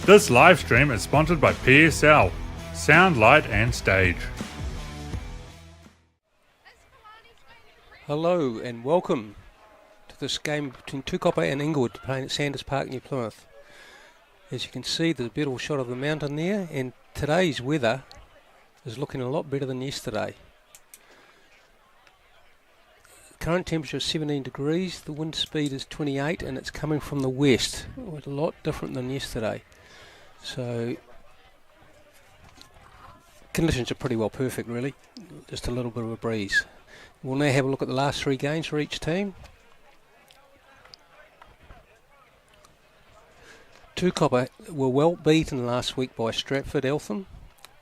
This live stream is sponsored by PSL, Sound, Light and Stage. Hello and welcome to this game between Tukapa and Inglewood playing at Sanders Park near Plymouth. As you can see, there's a beautiful shot of the mountain there, and today's weather is looking a lot better than yesterday. Current temperature is 17 degrees, the wind speed is 28 and it's coming from the west. It's a lot different than yesterday. So conditions are pretty well perfect really, just a little bit of a breeze. We'll now have a look at the last three games for each team. Tukapa were well beaten last week by Stratford Eltham,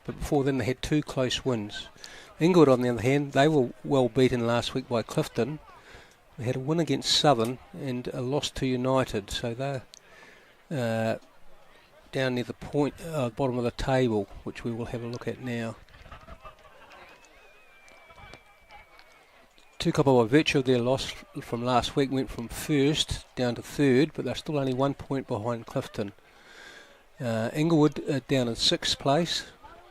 but before then they had two close wins. Inglewood, on the other hand, they were well beaten last week by Clifton. They had a win against Southern and a loss to United, so they're down near the bottom of the table, which we will have a look at now. Tukapa, by virtue of their loss from last week, went from first down to third, but they're still only 1 point behind Clifton. Inglewood are down in sixth place.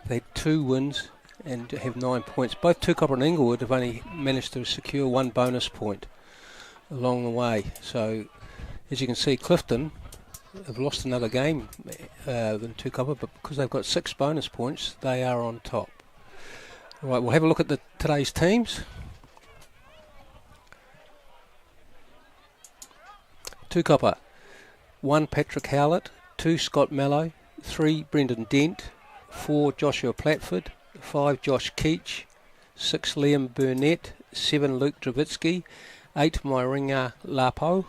They had two wins and have 9 points. Both Tukapa and Inglewood have only managed to secure one bonus point along the way. So, as you can see, Clifton have lost another game than Tukapa, but because they've got 6 bonus points, they are on top. Right, we'll have a look at today's teams. Tukapa, 1 Patrick Howlett, 2 Scott Mallow, 3 Brendan Dent, 4 Joshua Platford, 5 Josh Keach, 6 Liam Burnett, 7 Luke Dravitsky, 8 Myringa Lapo.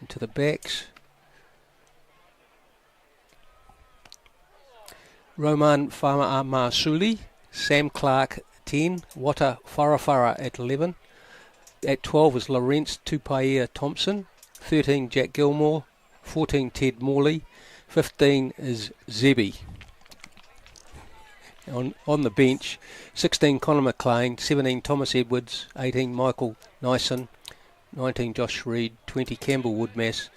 Into the backs, Roman Marsuli, Sam Clark 10, Wata Farafara at 11. At 12 is Lawrence Tupaia Thompson, 13 Jack Gilmore, 14 Ted Morley, 15 is Zebby. On the bench, 16 Conor McLean, 17 Thomas Edwards, 18 Michael Nyson, 19 Josh Reed, 20 Campbell Woodmass,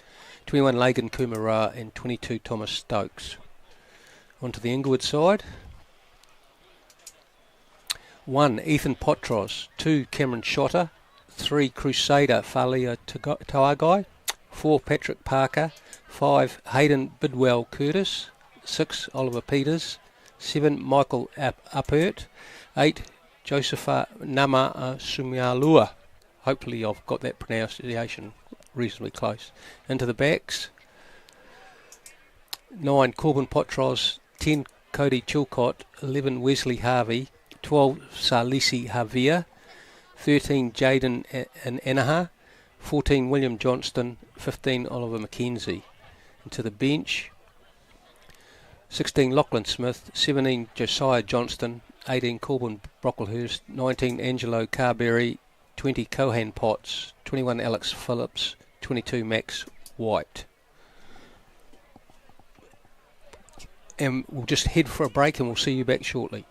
21 Lagan Kumara and 22 Thomas Stokes. Onto the Inglewood side. 1 Ethan Potros, 2 Cameron Shotter, 3 Crusader Falia Tauagai, 4 Patrick Parker, 5 Hayden Bidwell Curtis, 6 Oliver Peters, 7 Michael Uppert, 8 Josepha Nama Sumialua. Hopefully I've got that pronunciation reasonably close. Into the backs, 9 Corbin Potros, 10 Cody Chilcott, 11 Wesley Harvey, 12 Salisi Javier, 13 Jaden Anaha, 14 William Johnston, 15 Oliver McKenzie. Into the bench, 16 Lachlan Smith, 17 Josiah Johnston, 18 Corbin Brocklehurst, 19 Angelo Carberry, 20 Cohan Potts, 21 Alex Phillips, 22 Max White. And we'll just head for a break and we'll see you back shortly.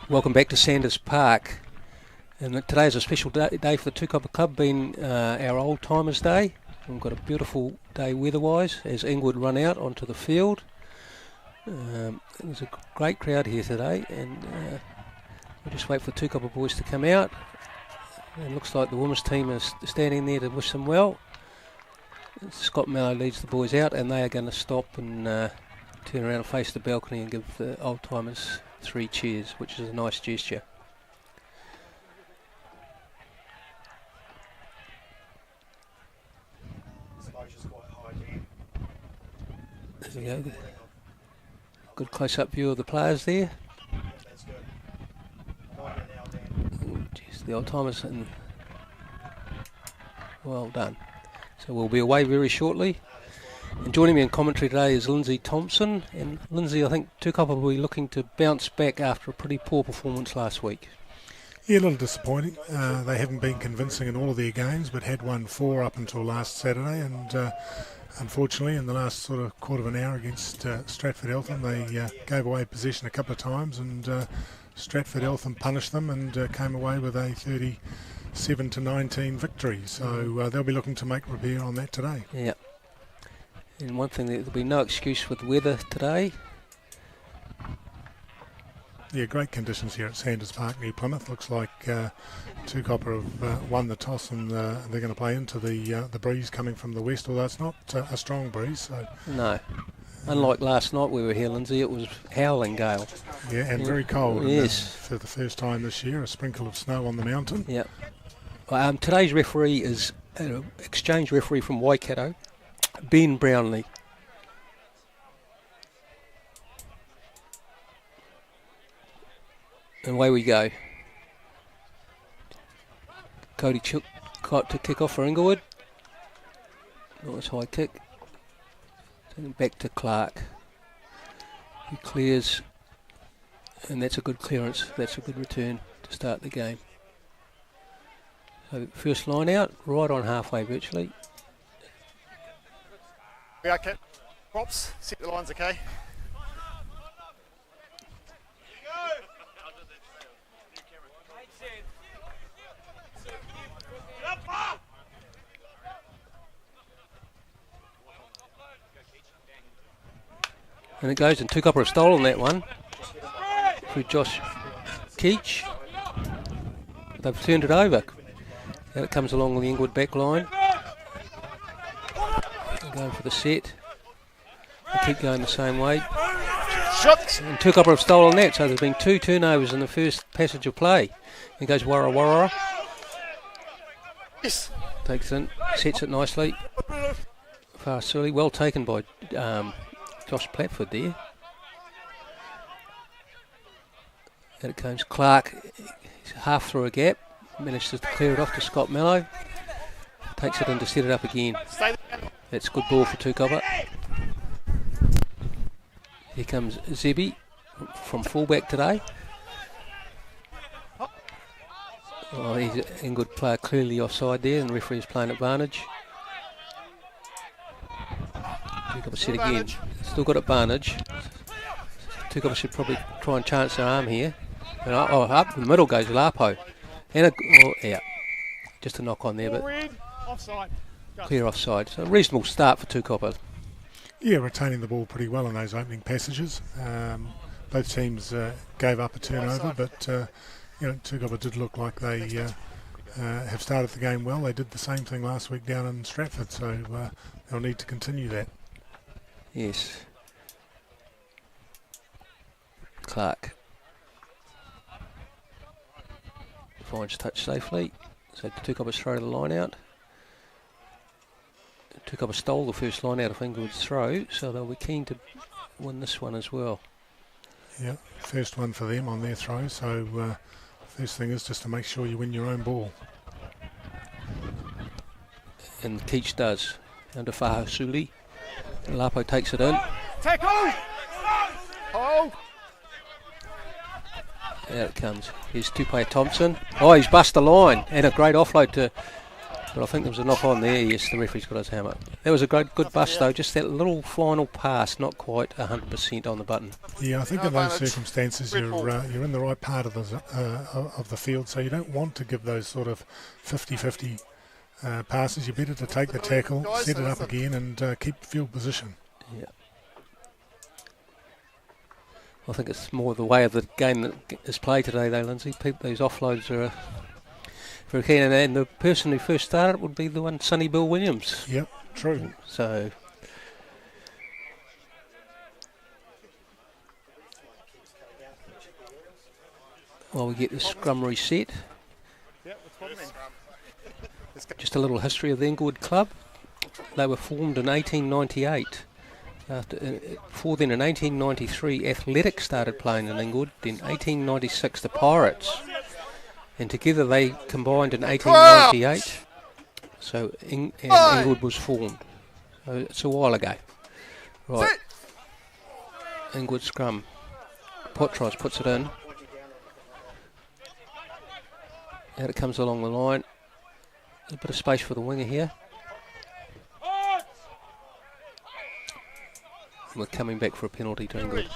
Welcome back to Sanders Park. And today is a special day for the Tukapa Club, being our Old Timers Day. We've got a beautiful day weather-wise as Inglewood run out onto the field. There's a great crowd here today, and we'll just wait for the Tukapa boys to come out. It looks like the women's team is standing there to wish them well. Scott Mello leads the boys out, and they are going to stop and turn around and face the balcony and give the Old Timers 3 cheers, which is a nice gesture. There we go. Good close-up view of the players there. Jeez, the Old Timers, and well done. So we'll be away very shortly. And joining me in commentary today is Lindsay Thompson. And Lindsay, I think Tukapa will be looking to bounce back after a pretty poor performance last week. Yeah, a little disappointing. They haven't been convincing in all of their games, but had won 4 up until last Saturday, and unfortunately in the last sort of quarter of an hour against Stratford Eltham, they gave away possession a couple of times, and Stratford Eltham punished them and came away with a 37-19 victory. So they'll be looking to make repair on that today. Yeah. And one thing, there'll be no excuse with weather today. Yeah, great conditions here at Sanders Park near Plymouth. Looks like Tukapa have won the toss, and they're going to play into the breeze coming from the west, although it's not a strong breeze. So no. Unlike last night we were here, Lindsay, it was howling gale. Yeah, and very cold. Yes. And, for the first time this year, a sprinkle of snow on the mountain. Yeah. Today's referee is an exchange referee from Waikato, Ben Brownlee. And away we go. Cody Chook to kick off for Inglewood. Nice high kick. Taking back to Clark. He clears, and that's a good clearance. That's a good return to start the game. So first line out, right on halfway virtually. Okay, props, set the lines okay. And it goes, and Tukapa have stolen that one through Josh Keach. They've turned it over. And it comes along the Inglewood back line. They're going for the set. They keep going the same way. Shots. And Tukapa have stolen that, so there's been 2 turnovers in the first passage of play. It goes Warra Warra. Yes. Takes it in, sets it nicely. Fast early, well taken by Josh Platford there. And it comes Clark, he's half through a gap, manages to clear it off to Scott Mello. Takes it in to set it up again. That's good ball for Tukapa. Here comes Zebi from fullback today. Oh, he's an Inglewood player clearly offside there, and the referee's playing advantage. Tukapa set again. Still got advantage. Tukapa should probably try and chance their arm here. And up in the middle goes Lapo. And yeah, just a knock on there, but clear offside. So a reasonable start for Tukapa. Yeah, retaining the ball pretty well in those opening passages. Both teams gave up a turnover, but Tukapa did look like they have started the game well. They did the same thing last week down in Stratford, so they'll need to continue that. Yes. Clark finds touch safely, so Tukapa throw the line out. Tukapa stole the first line out of Inglewood's throw, so they'll be keen to win this one as well. Yeah, first one for them on their throw, so first thing is just to make sure you win your own ball. And Keach does, under Fahasuli. Lapo takes it in. Tackle! Oh! Out it comes. Here's Tupai Thompson. Oh, he's bust the line, and a great offload to But I think there was a knock on there. Yes, the referee's got his hammer. That was a good bust though. Just that little final pass, not quite 100% on the button. Yeah, I think in those circumstances you're in the right part of the field, so you don't want to give those sort of 50-50 passes. You're better to take the tackle, set it up again, and keep field position. Yeah. I think it's more the way of the game that is played today, though, Lindsay. These offloads are very keen, and the person who first started would be the one, Sonny Bill Williams. Yep, true. So. While we get the scrum reset, just a little history of the Inglewood Club. They were formed in 1898. Before then, in 1893, Athletics started playing in Inglewood. Then 1896, the Pirates. And together they combined in 1898. So Inglewood was formed. So it's a while ago. Right. Inglewood scrum. Potros puts it in. Out it comes along the line. A bit of space for the winger here. We're coming back for a penalty to Inglewood.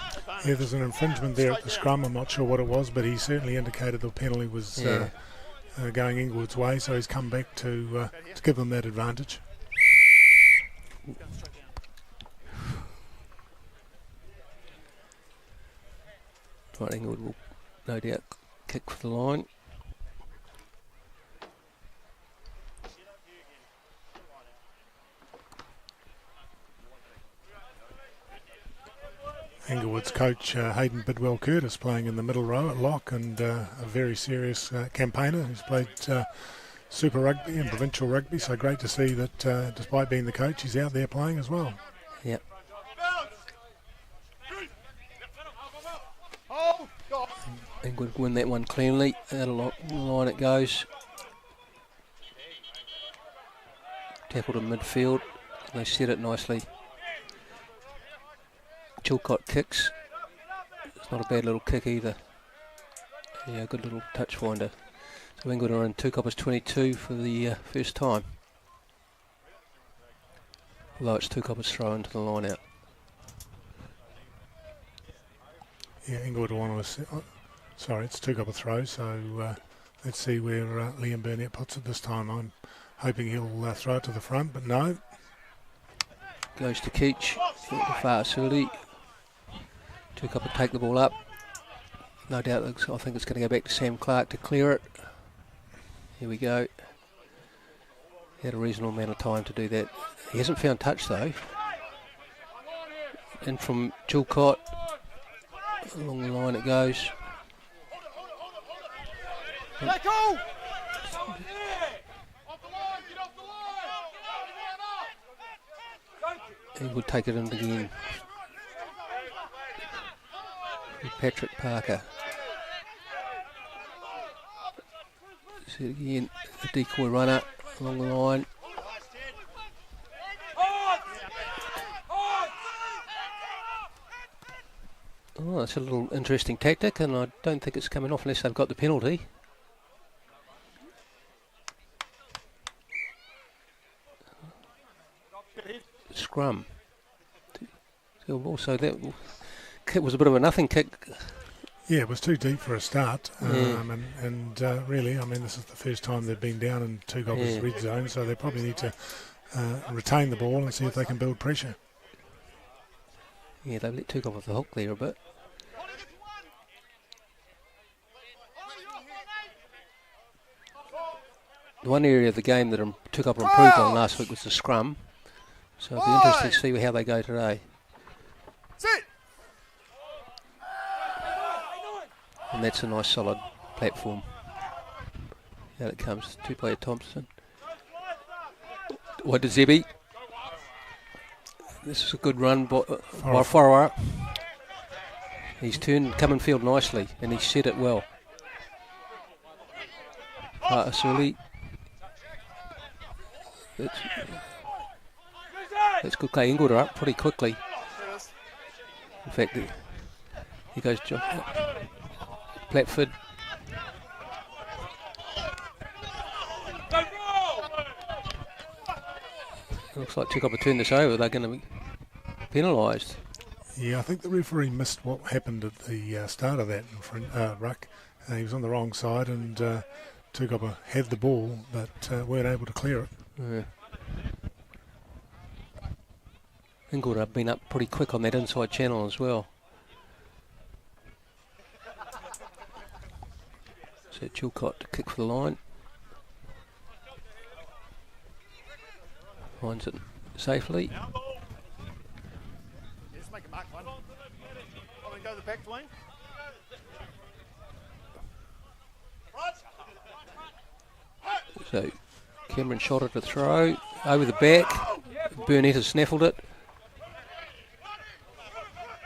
Yeah, there's an infringement there at the scrum. I'm not sure what it was, but he certainly indicated the penalty was going Inglewood's way, so he's come back to give them that advantage. Right, Inglewood will no doubt kick for the line. Inglewood's coach Hayden Bidwell-Curtis playing in the middle row at lock, and a very serious campaigner who's played Super Rugby and provincial rugby, so great to see that despite being the coach, he's out there playing as well. Yep. Inglewood win that one cleanly. Out of line it goes. Tackled in midfield. They set it nicely. Chilcott kicks. It's not a bad little kick either. Yeah, good little touch finder. So Inglewood are in Tukapa 22 for the first time. Although it's Tukapa's throw into the line out. Yeah, Inglewood will want to... sorry, it's Tukapa throw, so let's see where Liam Burnett puts it this time. I'm hoping he'll throw it to the front, but no. Goes to Keach. Far early. Tukapa take the ball up. No doubt, I think it's going to go back to Sam Clark to clear it. Here we go. He had a reasonable amount of time to do that. He hasn't found touch though. In from Chilcott. Along the line it goes. He would take it in again. Patrick Parker. See it again, the decoy runner along the line. Oh, that's a little interesting tactic, and I don't think it's coming off unless they've got the penalty. Scrum. Also, that kick was a bit of a nothing kick. Yeah, it was too deep for a start, and really, I mean, this is the first time they've been down in Tukapa's red zone, so they probably need to retain the ball and see if they can build pressure. Yeah, they've let Tukapa off the hook there a bit. The one area of the game that Tukapa improved on last week was the scrum, so it'll be interesting to see how they go today. Sit. And that's a nice solid platform. Out it comes, two-player Thompson. What does Zebby? This is a good run by Wharawara. He's come and field nicely, and he set it well. Asuli. That's good play. Inglewood are up pretty quickly. In fact, he goes John Platford. Looks like Tukapa turned this over. They're going to be penalised. Yeah, I think the referee missed what happened at the start of that ruck. He was on the wrong side, and Tukapa had the ball, but weren't able to clear it. Yeah. Inglewood have been up pretty quick on that inside channel as well. So Chilcott to kick for the line. Finds it safely. Just make a mark one. Want me to go to the back, Dwayne? So Cameron shot at the throw. Over the back. Burnett has snaffled it.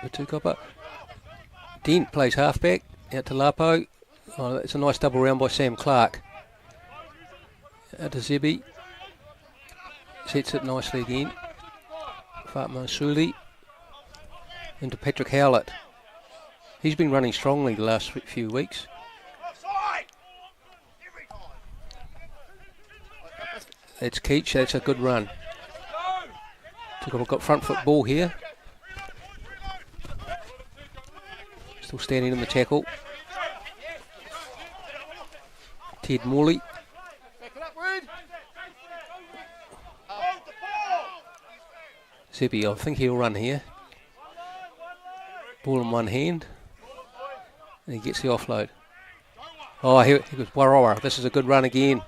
The Tukapa. Dent plays halfback. Out to Lapo. Oh, it's a nice double round by Sam Clark. Out to Zebi. Sets it nicely again. Fatma Suli. Into Patrick Howlett. He's been running strongly the last few weeks. That's Keach. That's a good run. Tukapa got front foot ball here. Still standing in the tackle. Ted Morley. Zebi, I think he'll run here. Ball in one hand. And he gets the offload. Oh, he goes Warrawa. This is a good run again.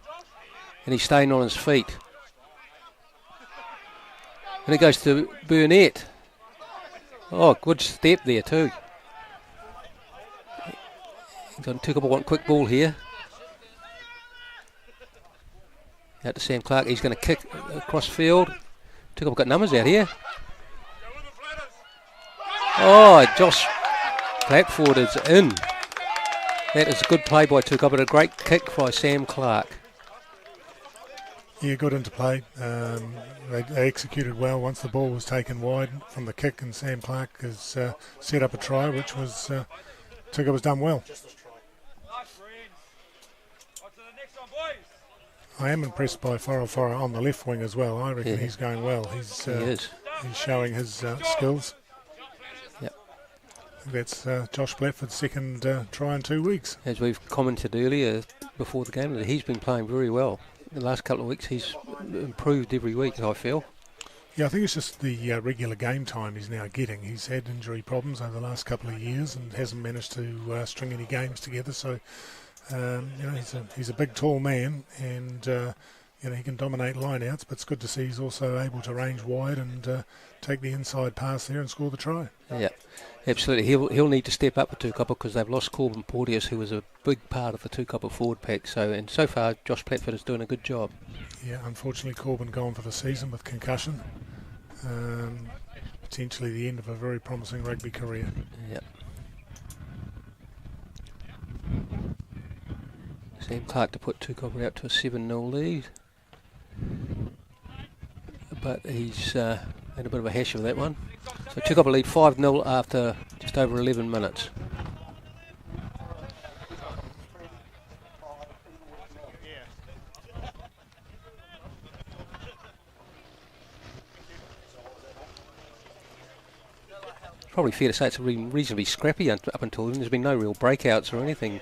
And he's staying on his feet. And it goes to Burnett. Oh, good step there too. Tukapa want quick ball here. Out to Sam Clark. He's going to kick across field. Tukapa got numbers out here. Oh, Josh Platford is in. That is a good play by Tukapa. A great kick by Sam Clark. Yeah, good interplay. They executed well once the ball was taken wide from the kick, and Sam Clark has set up a try, which was Tukapa's done well. I am impressed by Wharawhara on the left wing as well. I reckon he's going well. He's showing his skills. Yep. That's Josh Platford's second try in 2 weeks. As we've commented earlier before the game, that he's been playing very well. The last couple of weeks he's improved every week, I feel. Yeah, I think it's just the regular game time he's now getting. He's had injury problems over the last couple of years and hasn't managed to string any games together. So, he's a big, tall man, and he can dominate lineouts. But it's good to see he's also able to range wide and take the inside pass there and score the try. Yeah, absolutely. He'll need to step up for Tukapa because they've lost Corbin Porteous, who was a big part of the Tukapa forward pack. So far, Josh Platford is doing a good job. Yeah, unfortunately, Corbin gone for the season with concussion. Potentially the end of a very promising rugby career. Yeah. Sam Clark to put Tukapa out to a 7-0 lead. But he's had a bit of a hash of that one. So Tukapa lead 5-0 after just over 11 minutes. Probably fair to say it's been reasonably scrappy up until then. There's been no real breakouts or anything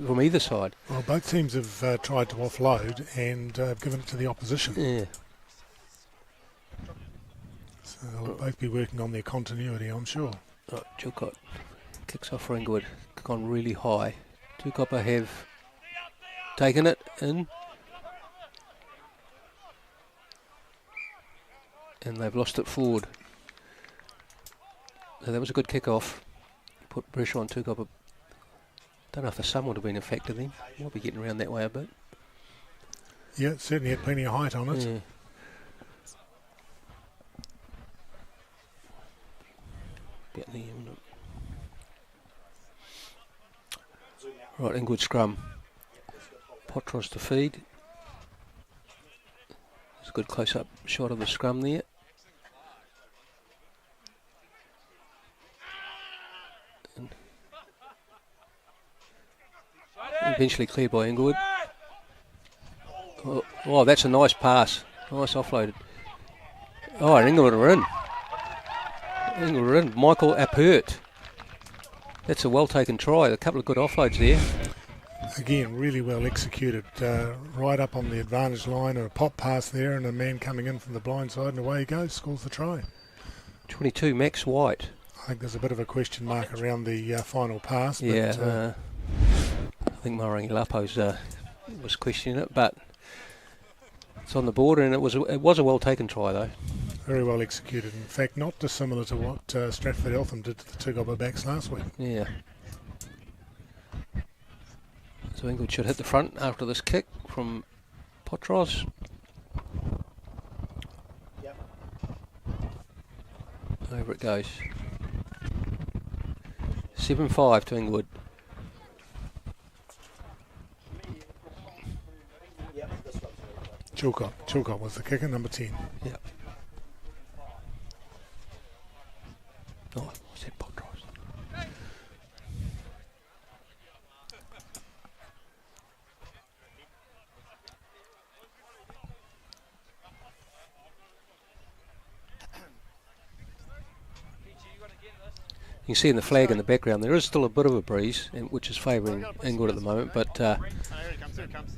from either side. Well, both teams have tried to offload and given it to the opposition. Yeah. So they'll both be working on their continuity, I'm sure. Right, Chilcott kicks off for Inglewood. Gone really high. Tukapa have taken it in. And they've lost it forward. So that was a good kick-off. Put pressure on Tukapa. Don't know if the sun would have been affected then. Might be getting around that way a bit. Yeah, it certainly had plenty of height on it. Yeah. Right, Inglewood scrum. Potros to feed. There's a good close-up shot of the scrum there. And eventually cleared by Inglewood. Oh, that's a nice pass. Nice offloaded. Oh, and Inglewood are in. Inglewood are in. Michael Appert. That's a well-taken try. A couple of good offloads there. Again, really well executed. Right up on the advantage line, and a pop pass there, and a man coming in from the blind side, and away he goes, scores the try. 22, Max White. I think there's a bit of a question mark around the final pass. Yeah, but, I think Marangi Lapos was questioning it, but it's on the board, and it was a well-taken try, though. very well executed. In fact, not dissimilar to what Stratford Eltham did to the Tukapa backs last week. Yeah. So Inglewood should hit the front after this kick from Potros. Yep. Over it goes. 7-5 to Inglewood. Chilcott was the kicker, number 10. Yeah. Oh, what's that Potros? You can see in the flag in the background there is still a bit of a breeze, which is favouring Inglewood at the moment, but Here he comes.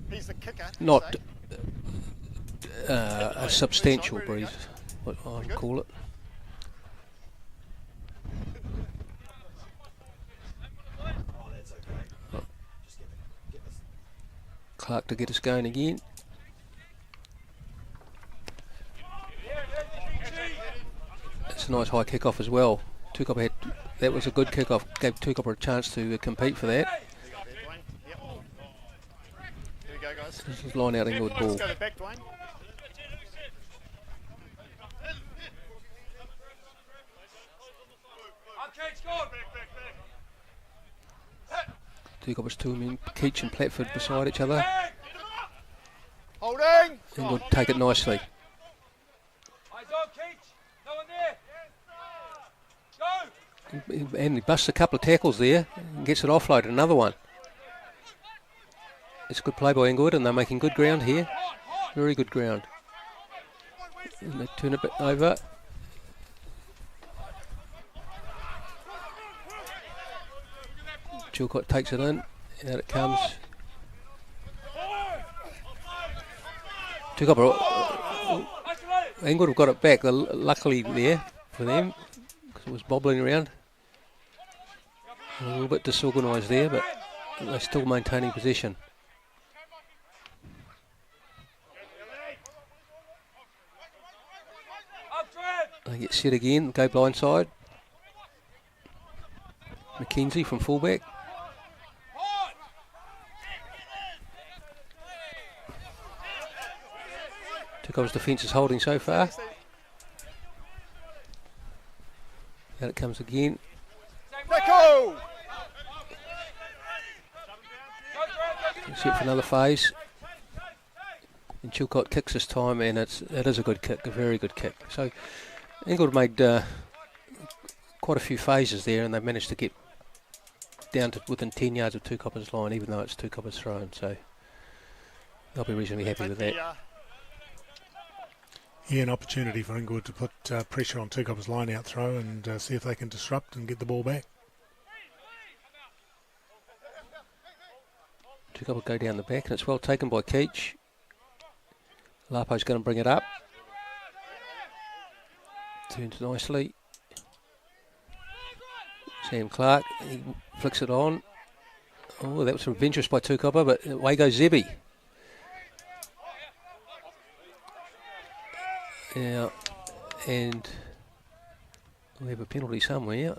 He's the kicker. not a substantial breeze, what I would call it. Clark to get us going again. It's a nice high kick-off as well. Tukapa had, that was a good kick-off, gave Tukapa a chance to compete for that. Here we go, guys. This is line out Inglewood ball. Let's go to the back, Dwayne. Tukapa's two men, Keach and Platford beside each other. Holding! Inglewood take it nicely. And he busts a couple of tackles there and gets it offloaded, another one. It's good play by Inglewood, and they're making good ground here. Very good ground. And they turn it bit over. Chilcott takes it in, and out it comes. Tukapa, Inglewood have got it back, luckily there for them, because it was bobbling around. A little bit disorganised there, but they're still maintaining possession. They get set again, go blindside. McKenzie from fullback. Tukapa's defence is holding so far. Out it comes again. Echo! Set for another phase. And Chilcott kicks this time, and it is a good kick, a very good kick. So Inglewood made quite a few phases there, and they've managed to get down to within 10 yards of Tukapa's line, even though it's Tukapa's thrown. So they'll be reasonably happy with that. Yeah, an opportunity for Inglewood to put pressure on Tukapa's line out throw and see if they can disrupt and get the ball back. Tukapa go down the back, and it's well taken by Keach. Lapo's going to bring it up. Turns nicely. Sam Clark, he flicks it on. Oh, that was adventurous by Tukapa, but away goes Zebby. Yeah, and we have a penalty somewhere.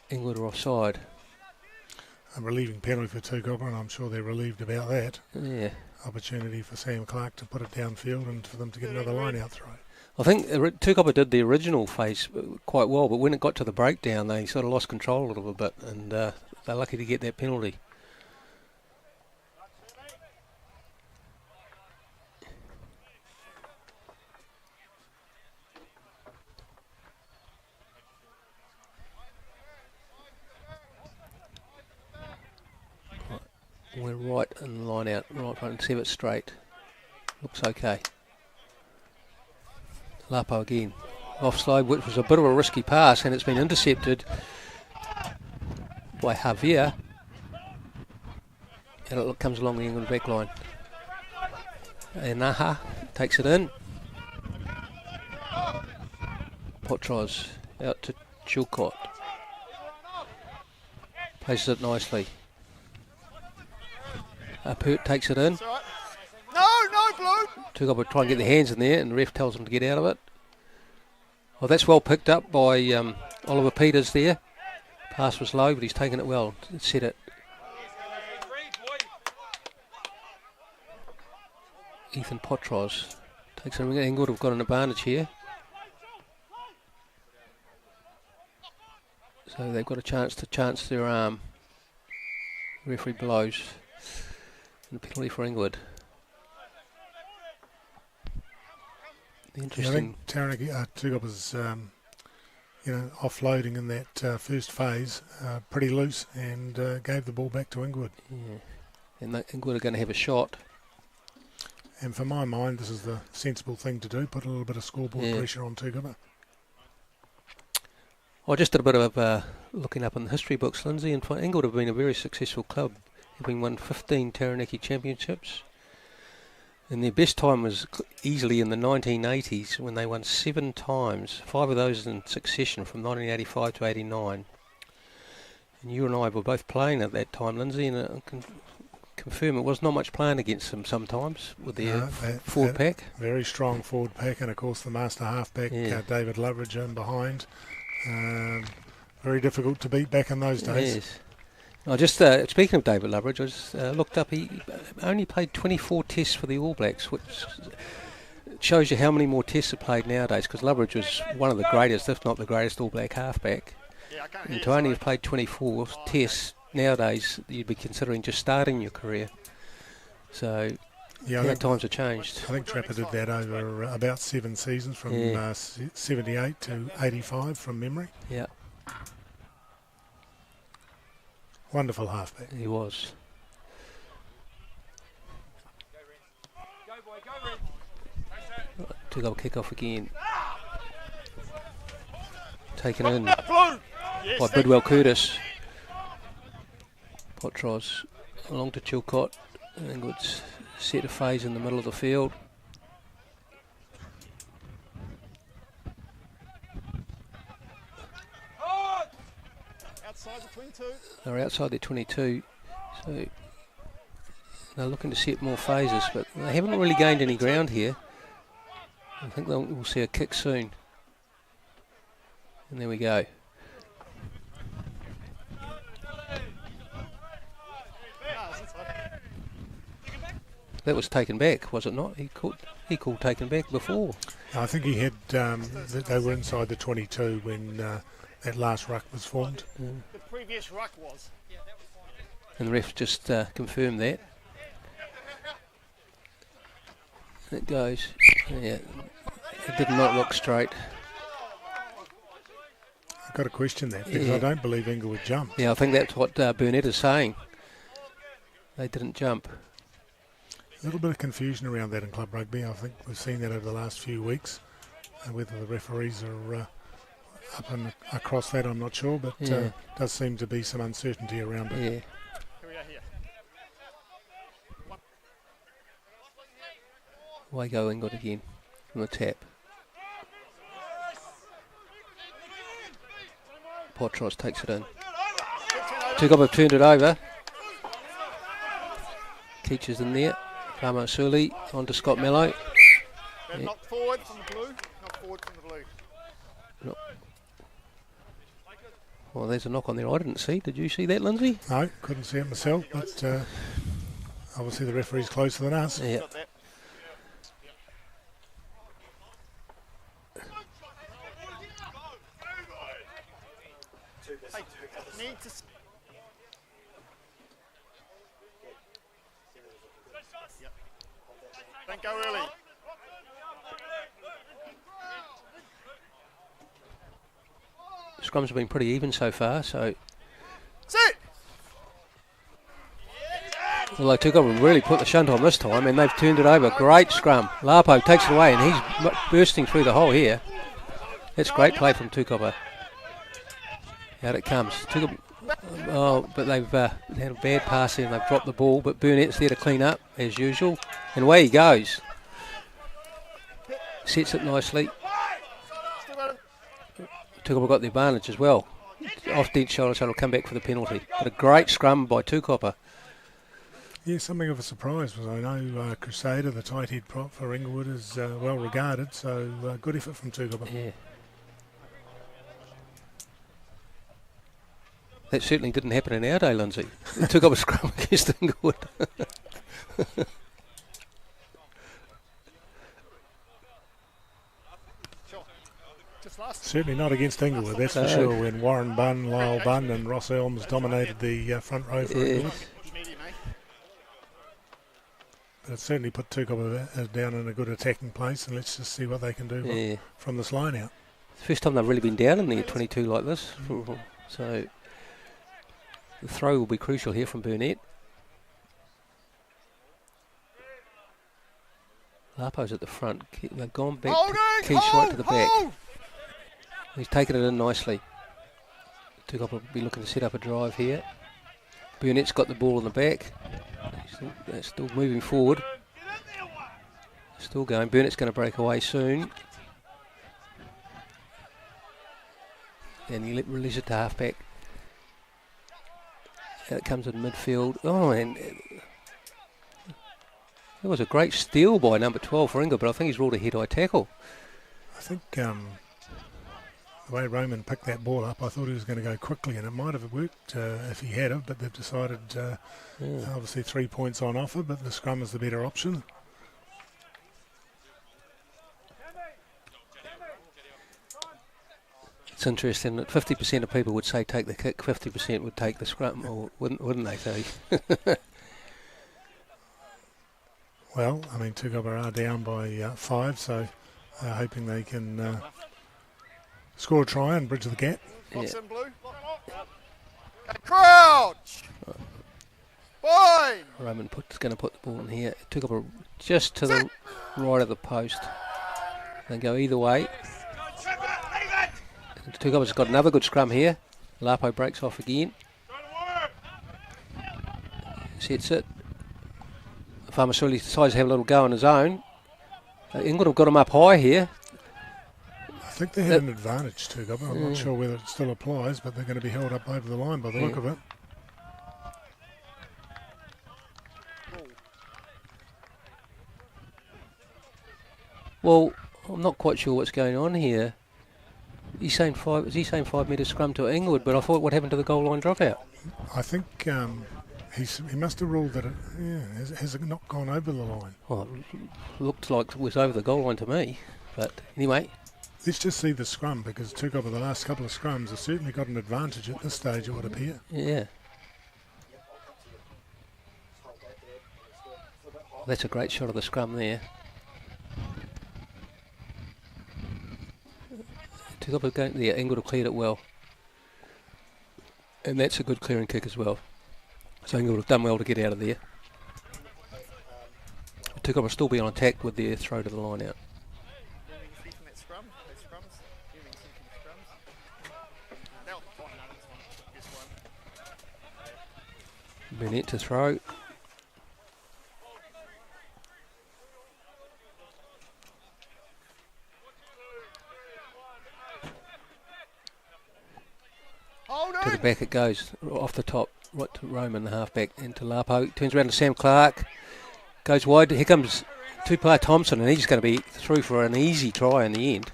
Inglewood are offside. A relieving penalty for Tukapa, and I'm sure they're relieved about that. Yeah. Opportunity for Sam Clark to put it downfield and for them to get another line out throw. I think Tukapa did the original phase quite well, but when it got to the breakdown, they sort of lost control a little bit, and they're lucky to get that penalty. We're right in the line out, right front, and see it straight. Looks okay. Lapo again. Offside, which was a bit of a risky pass, and it's been intercepted by Javier. And it comes along the England back line. And Naha takes it in. Potros out to Chilcott. Places it nicely. Pert takes it in. No, Blue. Tukapa try and get their hands in there, and the ref tells them to get out of it. Well, that's well picked up by Oliver Peters there. Pass was low, but he's taken it well. Set it. Ethan Potros takes it. Inglewood have got an advantage here. So they've got a chance to chance their arm. Referee blows. And a penalty for Inglewood. Interesting. Yeah, I think Taranaki Tukapa's offloading in that first phase pretty loose and gave the ball back to Inglewood. Yeah. And Inglewood are going to have a shot. And for my mind, this is the sensible thing to do, put a little bit of scoreboard pressure on Tukapa. I just did a bit of looking up in the history books, Lindsay, and Inglewood have been a very successful club, having won 15 Taranaki championships. And their best time was easily in the 1980s when they won 7 times, 5 of those in succession from 1985 to 89. And you and I were both playing at that time, Lindsay, and I can confirm it was not much playing against them sometimes with their forward pack. Very strong forward pack, and of course the master halfback, David Loveridge, in behind. Very difficult to beat back in those days. Yes. I just speaking of David Loveridge, I just looked up. He only played 24 tests for the All Blacks, which shows you how many more tests are played nowadays. Because Loveridge was one of the greatest, if not the greatest, All Black halfback. And to only have played 24 tests nowadays, you'd be considering just starting your career. So times have changed. I think Trapper did that over about 7 seasons, from 78 to 85 from memory. Yeah. Wonderful halfback. He was. To go kick off again. Taken in by Bidwell Curtis. Potros along to Chilcott. Inglewood's set a phase in the middle of the field. Outside the 22. They're outside their 22, so they're looking to set more phases, but they haven't really gained any ground here. I think we'll see a kick soon. And there we go. That was taken back, was it not? He called taken back before. I think he had. They were inside the 22 when that last ruck was formed. The previous ruck was. And the ref just confirmed that. It goes. Yeah, it did not look straight. I've got to question that because I don't believe Inglewood jumped. Yeah, I think that's what Burnett is saying. They didn't jump. A little bit of confusion around that in club rugby. I think we've seen that over the last few weeks. Whether the referees are up and across that, I'm not sure, but does seem to be some uncertainty around it. Yeah. Here we are here. Away go Inglewood again from the tap. Potros takes it in. Tukapa have turned it over. Keach in there. Ramo Suli on to Scott Mello. They're knocked forward from the blue. Knocked forward from the blue. No. Well, there's a knock on there I didn't see. Did you see that, Lindsay? No, couldn't see it myself, but obviously the referee's closer than us. Yeah. Need to. Don't go early. Scrums have been pretty even so far, so. Sit. Well, they really put the shunt on this time, and they've turned it over. Great scrum. Lapo takes it away, and he's bursting through the hole here. That's great play from Tukapa. Out it comes. But they've had a bad pass here, and they've dropped the ball. But Burnett's there to clean up, as usual. And away he goes. Sets it nicely. Tukapa got the advantage as well. Off dead shoulder, so it'll come back for the penalty. But a great scrum by Tukapa. Yeah, something of a surprise was I know Crusader, the tight head prop for Inglewood, is well regarded, so good effort from Tukapa. Yeah. That certainly didn't happen in our day, Lindsay. It took up a scrum against Inglewood. Certainly not against Inglewood, that's for sure, when Warren Bunn, Lyle Bunn and Ross Elms dominated the front row for Inglewood. But it certainly put Tukapa down in a good attacking place, and let's just see what they can do from this line out. First time they've really been down in the 22 like this. So the throw will be crucial here from Burnett. Lapo's at the front. They've gone back to Keith right to the back. He's taken it in nicely. Tukapa will be looking to set up a drive here. Burnett's got the ball in the back. He's still moving forward. Still going. Burnett's going to break away soon. And you release it to half-back. Out it comes in midfield. Oh, and it was a great steal by number 12 for Inglewood, but I think he's ruled a head-high tackle. I think the way Roman picked that ball up, I thought he was going to go quickly, and it might have worked if he had it, but they've decided, obviously 3 points on offer, but the scrum is the better option. It's interesting that 50% of people would say take the kick, 50% would take the scrum, or wouldn't they say? Well, I mean, Tukapa are down by 5, so hoping they can score a try and bridge the gap. Yeah. Crouch! Fine! Roman is going to put the ball in here. Tukapa just to the right of the post. They go either way. Tukapa's got another good scrum here. Lapo breaks off again. Sets it. Farmasuli decides to have a little go on his own. Inglewood have got him up high here. I think they had an advantage, Tukapa. I'm not sure whether it still applies, but they're going to be held up over the line by the look of it. Well, I'm not quite sure what's going on here. He's saying 5 metre scrum to Inglewood, but I thought what happened to the goal line dropout? I think he must have ruled that it has it not gone over the line. Well, it looked like it was over the goal line to me, but anyway. Let's just see the scrum, because Tukapa, the last couple of scrums, have certainly got an advantage at this stage, it would appear. Yeah. That's a great shot of the scrum there. Tukapa going there, Inglewood have cleared it well. And that's a good clearing kick as well. So Inglewood have done well to get out of there. Tukapa will still be on attack with their throw to the line out. Burnett to throw. To the back it goes, off the top, right to Roman, the halfback, into Lapo. Turns around to Sam Clark, goes wide. Here comes two-player Thompson, and he's going to be through for an easy try in the end.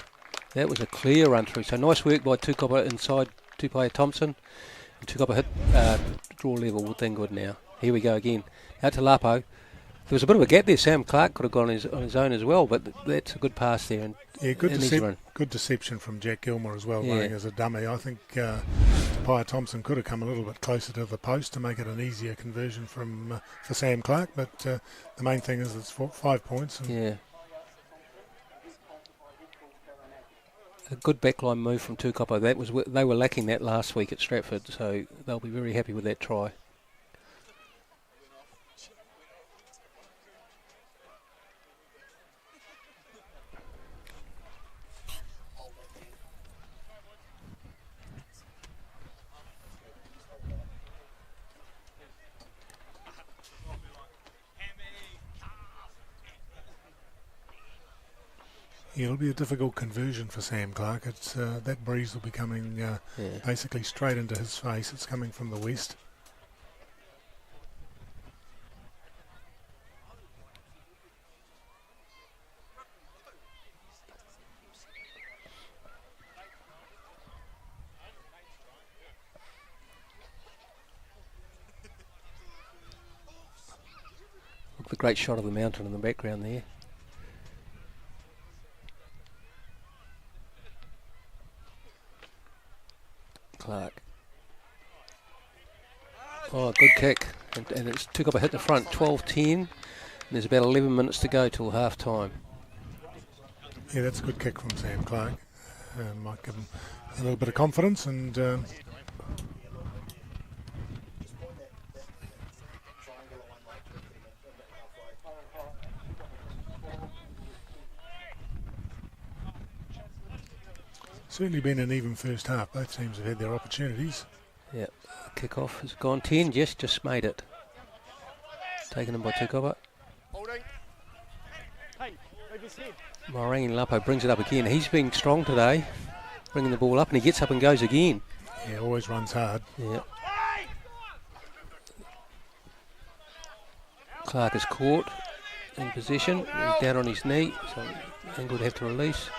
That was a clear run through. So nice work by Tukapa inside two-player Thompson. And Tukapa hit draw level with Inglewood now. Here we go again. Out to Lapo. There was a bit of a gap there. Sam Clark could have gone on his own as well, but that's a good pass there. And yeah, good deception from Jack Gilmore as well, running as a dummy. I think Tukapa Thompson could have come a little bit closer to the post to make it an easier conversion for Sam Clark, but the main thing is it's 5 points. Yeah. A good backline move from Tukapa. They were lacking that last week at Stratford, so they'll be very happy with that try. Yeah, it'll be a difficult conversion for Sam Clark. It's that breeze will be coming basically straight into his face. It's coming from the west. Look, the great shot of the mountain in the background there. Clark. Oh, good kick. And it's Tukapa hit the front, 12-10. And there's about 11 minutes to go till half time. Yeah, that's a good kick from Sam Clark. Might give him a little bit of confidence and certainly been an even first half. Both teams have had their opportunities. Yeah, kickoff has gone 10. Yes, just made it. Taken in by Tukapa. Holding. Hey, move his head. Marangi Lapo brings it up again. He's been strong today, bringing the ball up, and he gets up and goes again. Yeah, always runs hard. Yeah. Clark is caught in possession. He's down on his knee, so Inglewood have to release.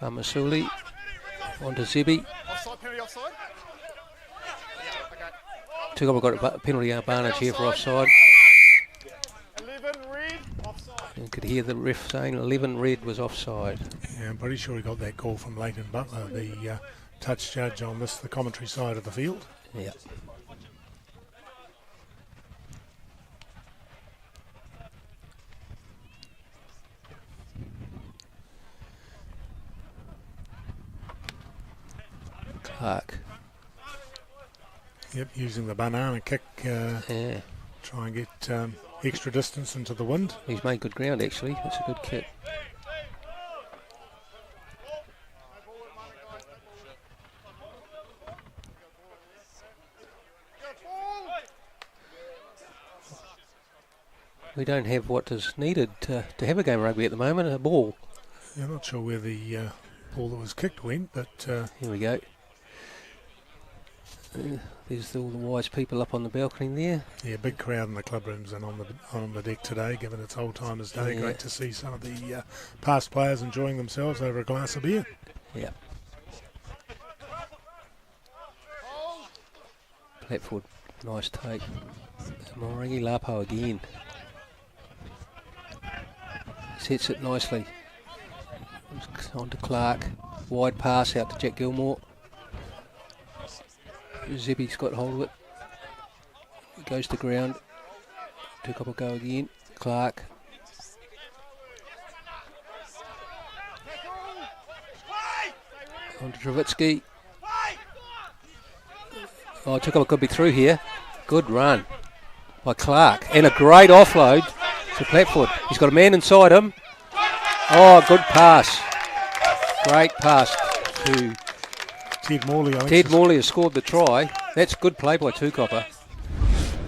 Famasuli on to Zebi. Offside, penalty offside. Tukapa got a penalty advantage here for offside. 11 red, offside. You could hear the ref saying 11 red was offside. Yeah, I'm pretty sure he got that call from Leighton Butler, the touch judge on the commentary side of the field. Yeah. Clark. Yep, using the banana kick, Yeah. try and get extra distance into the wind. He's made good ground actually. That's a good kick. We don't have what is needed to have a game of rugby at the moment, a ball. Yeah, I'm not sure where the ball that was kicked went, but Here we go. There's all the wise people up on the balcony there. yeah, big crowd in the club rooms and on the deck today, given it's Old Timers Day. Yeah. Great to see some of the past players enjoying themselves over a glass of beer. Yeah. Platford, nice take. Marangi Lapo again. Sets it nicely. On to Clark. Wide pass out to Jack Gilmore. Zebby's got hold of it. It goes to ground. Tukapa go again. Clark. On to Travitsky. Oh, Tukapa could be through here. Good run by Clark. And a great offload to Platford. He's got a man inside him. Oh, good pass. Great pass to Ted Morley, I think. Ted Morley has scored the try. That's good play by Tukapa.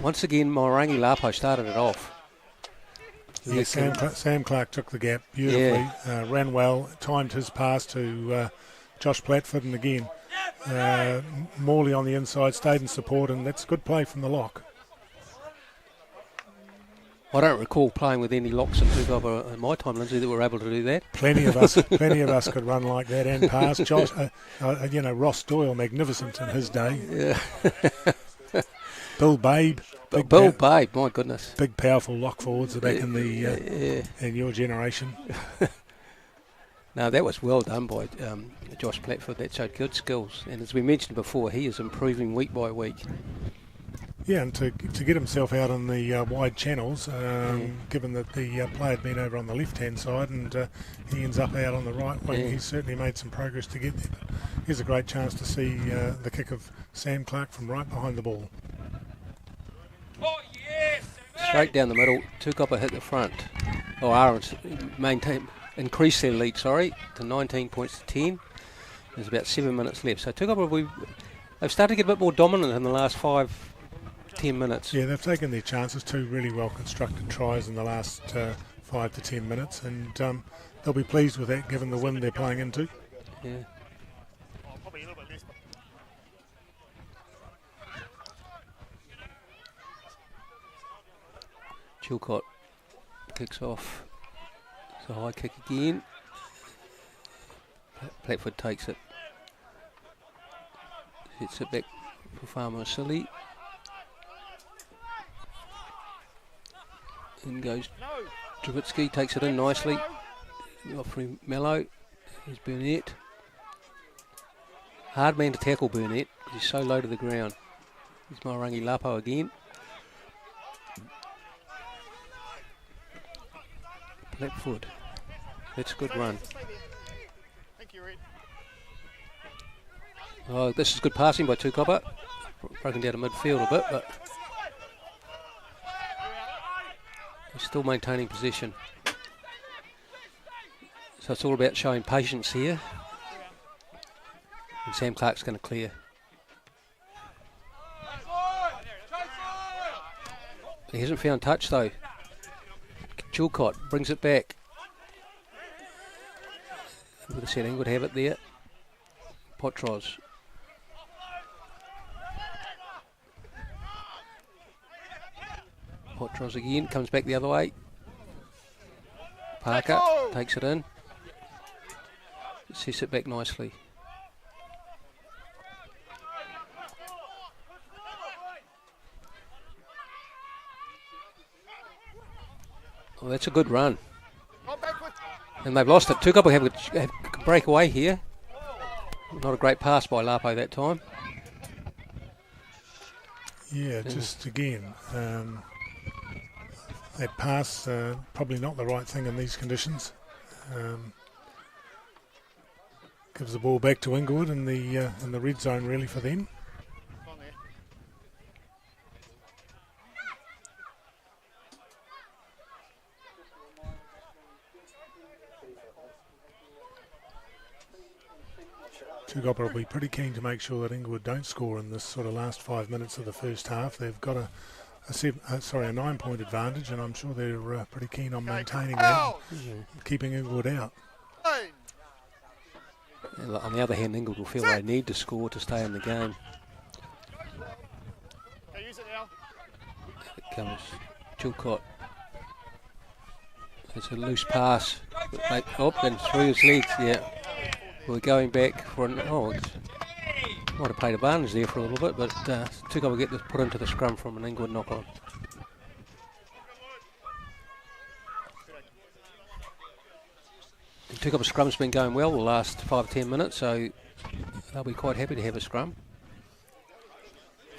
Once again, Marangi Lapo started it off. Yeah, Sam Clark took the gap beautifully, ran well, timed his pass to Josh Platford, and again, Morley on the inside stayed in support, and that's good play from the lock. I don't recall playing with any locks in Tukapa in my time, Lindsay, that were able to do that. Plenty of us could run like that and pass. Josh, Ross Doyle, magnificent in his day. Yeah. Bill Babe. Bill Babe, my goodness. Big, powerful lock forwards back in the in your generation. No, that was well done by Josh Platford. That showed good skills. And as we mentioned before, he is improving week by week. Yeah, and to get himself out on the wide channels, given that the play had been over on the left-hand side and he ends up out on the right wing, he's certainly made some progress to get there. But here's a great chance to see the kick of Sam Clark from right behind the ball. Straight down the middle, Tukapa hit the front. Oh, Aaron's increased their lead, to 19 points to 10. There's about 7 minutes left. So Tukapa, they've started to get a bit more dominant in the last 5-10 minutes. Yeah, they've taken their chances. 2 really well constructed tries in the last 5 to 10 minutes, and they'll be pleased with that given the wind they're playing into. Yeah. Oh, probably a little bit less. Chilcott kicks off. It's a high kick again. Platford takes it. Hits it back for Farmer Silly. In goes Trubitsky, takes it in nicely. Offering Mello. Here's Burnett. Hard man to tackle Burnett. He's so low to the ground. Here's Mairangi Lapo again. Platford. That's a good run. Thank you, Red. Oh, this is good passing by Tukapa. Broken down to midfield a bit, but he's still maintaining possession. So it's all about showing patience here. And Sam Clark's going to clear. He hasn't found touch though. Chilcott brings it back. Would have said Inglewood have it there. Potros. Potros again, comes back the other way. Parker takes it in. Sets it back nicely. Oh, that's a good run. And they've lost it. Tukapa have a breakaway here. Not a great pass by Lapo that time. Yeah, just again, that pass, probably not the right thing in these conditions. Gives the ball back to Inglewood in the red zone really for them. Tukapa will be pretty keen to make sure that Inglewood don't score in this sort of last 5 minutes of the first half. They've got a 9-point advantage, and I'm sure they're pretty keen on maintaining that, keeping Inglewood out. And on the other hand, Inglewood will feel they need to score to stay in the game. Use it now. Here comes Chilcott. It's a loose pass. And through his legs, yeah. We're going back for an... Oh, might have played advantage there for a little bit, but Tukapa will get this put into the scrum from an Inglewood knock-on. Tukapa's scrum's been going well the last 5 or 10 minutes, so they'll be quite happy to have a scrum.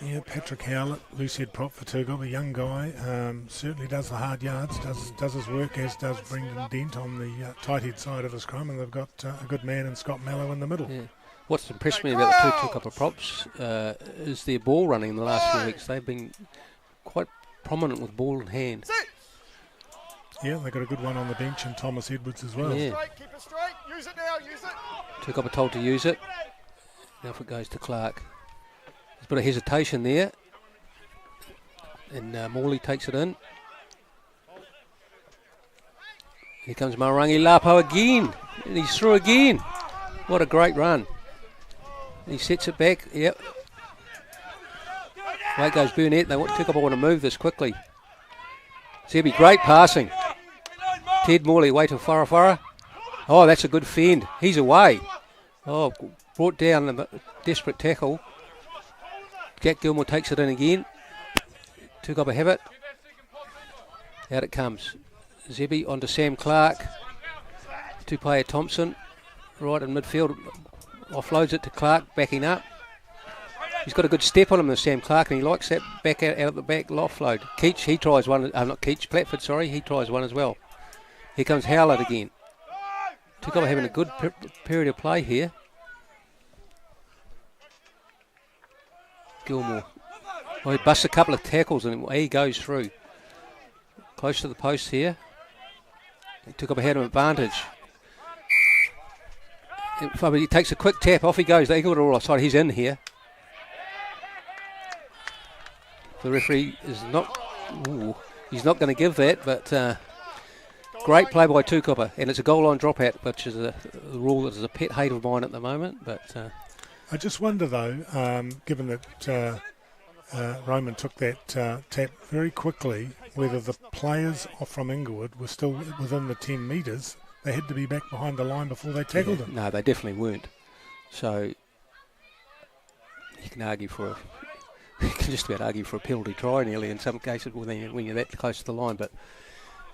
Yeah, Patrick Howlett, loose head prop for Tukapa, a young guy, certainly does the hard yards, does his work, as does Brendan Dent on the tight head side of the scrum, and they've got a good man in Scott Mallow in the middle. Yeah. What's impressed me about the two Tukapa props is their ball running in the last few weeks. They've been quite prominent with ball in hand. Yeah, they got a good one on the bench, and Thomas Edwards as well. Yeah. Keep it straight. Use it now. Use it. Tukapa told to use it. Now if it goes to Clark. There's a bit of hesitation there. And Morley takes it in. Here comes Mairangi Lapo again. And he's through again. What a great run. And he sets it back. Yep. Away goes Burnett. Tukapa want to move this quickly. Zebi, great passing. Ted Morley away to Farafara. Oh, that's a good fend. He's away. Oh, brought down a desperate tackle. Jack Gilmore takes it in again. Tukapa have it. Out it comes. Zebi onto Sam Clark. Two-player Thompson. Right in midfield. Offloads it to Clark, backing up. He's got a good step on him, the Sam Clark, and he likes that back out of the back offload. Keach, he tries one. Not Keach, Platford, sorry. He tries one as well. Here comes Howlett again. Tukapa having a good period of play here. Gilmore. Oh, he busts a couple of tackles and he goes through. Close to the post here. He took up ahead of advantage. He takes a quick tap, off he goes. They got it all offside. He's in here. The referee is not. He's not going to give that, but great play by Tukapa, and it's a goal line dropout, which is a rule that is a pet hate of mine at the moment. But I just wonder, though, given that Roman took that tap very quickly, whether the players from Inglewood were still within the 10 metres. They had to be back behind the line before they tackled him. No, they definitely weren't. So you can argue you can just about argue for a penalty try nearly in some cases when you're that close to the line. But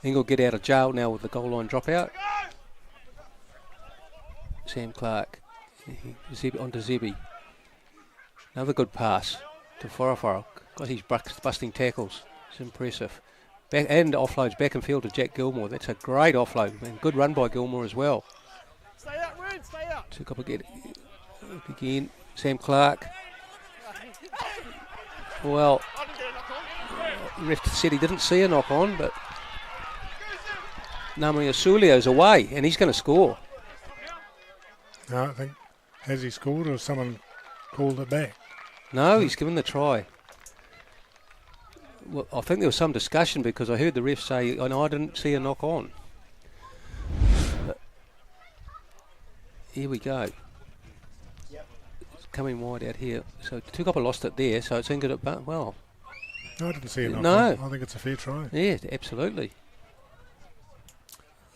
Inglewood get out of jail now with the goal line dropout. Sam Clark onto Zebi. Another good pass to Forafaro. Got his busting tackles. It's impressive. And offloads back and field to Jack Gilmore. That's a great offload. And good run by Gilmore as well. Stay out, Red, stay out. Took up again. Sam Clark. Well, the ref said he didn't see a knock on, but Namari Asulio's away and he's going to score. No, I think, has he scored or someone called it back? No, he's given the try. Well, I think there was some discussion because I heard the ref say, "Oh no, I didn't see a knock on." But here we go. It's coming wide out here. So Tukapa lost it there, so it's Inglewood at well. No, I didn't see a knock No. on. I think it's a fair try. Yeah, absolutely.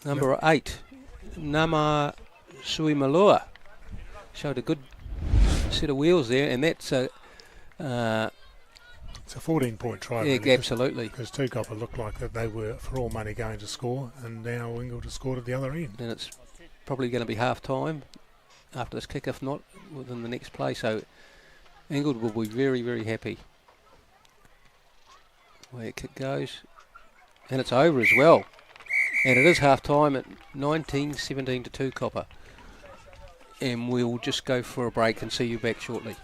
Number 8, Nama Suimalua. Showed a good set of wheels there, and that's a... It's a 14-point try. Yeah, really, absolutely. Because Tukapa looked like that they were for all money going to score, and now Inglewood has scored at the other end. And it's probably going to be half-time after this kick, if not within the next play. So Inglewood will be very, very happy. Where kick goes. And it's over as well. And it is half-time at 19-17 to Tukapa. And we'll just go for a break and see you back shortly.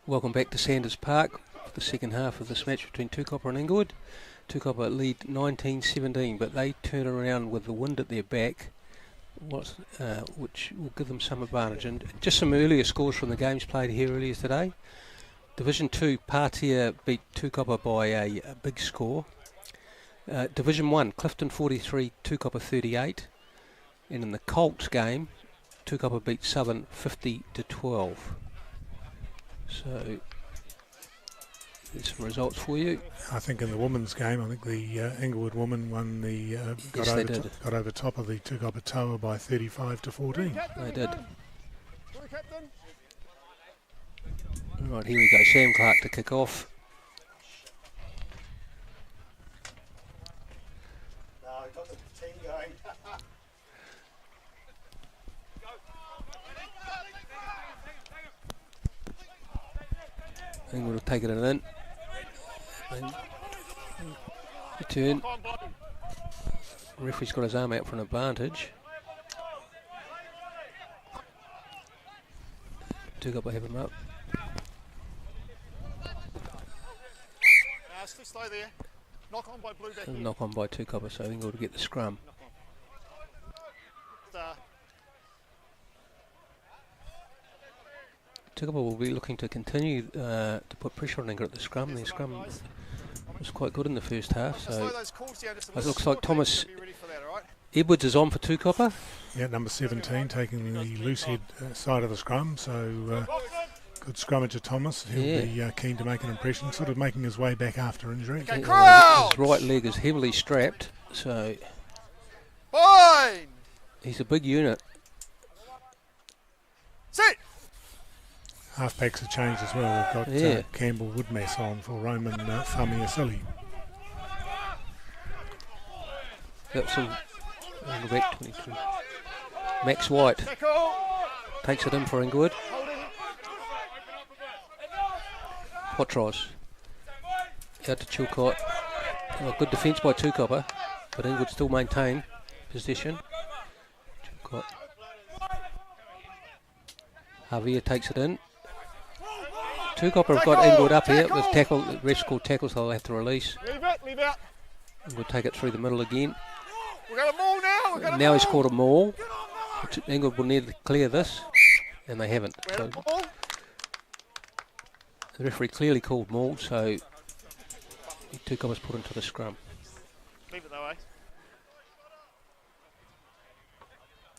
Welcome back to Sanders Park for the second half of this match between Tukapa and Inglewood. Tukapa lead 19-17, but they turn around with the wind at their back, which will give them some advantage. And just some earlier scores from the games played here earlier today. Division 2, Patia beat Tukapa by a big score. Division 1, Clifton 43, Tukapa 38. And in the Colts game, Tukapa beat Southern 50-12. So, there's some results for you. I think in the women's game, I think the Inglewood women won the got over top of the Tukapa Tower by 35-14. They did. Right, here we go. Sam Clark to kick off. Inglewood will take it in. Return. Referee's got his arm out for an advantage. Tukapa have him up. Still slow there. Knock on by Blue back. Knock on by Tukapa, so Inglewood to get the scrum. Tukapa will be looking to continue to put pressure on Inglewood at the scrum. Their scrum was quite good in the first half, so it looks like Thomas Edwards is on for Tukapa. Yeah, number 17 taking the loose head side of the scrum, so good scrummager Thomas. He'll be keen to make an impression, sort of making his way back after injury. His right leg is heavily strapped, so he's a big unit. Sit. Halfbacks have changed as well. We've got Campbell Woodmess on for Roman Famiasili. Go back 22. Max White takes it in for Inglewood. Potros out to Chilcott. Good defence by Tukapa, but Inglewood still maintain possession. Chilcott. Javier takes it in. Tukapa have got Inglewood up here with tackle. The ref's called tackle, so they'll have to release. Leave out. Inglewood take it through the middle again. We've got a maul now. Now he's caught a maul. Inglewood will need to clear this, and they haven't. So the referee clearly called maul, so Tukapa's put into the scrum. Leave it that way.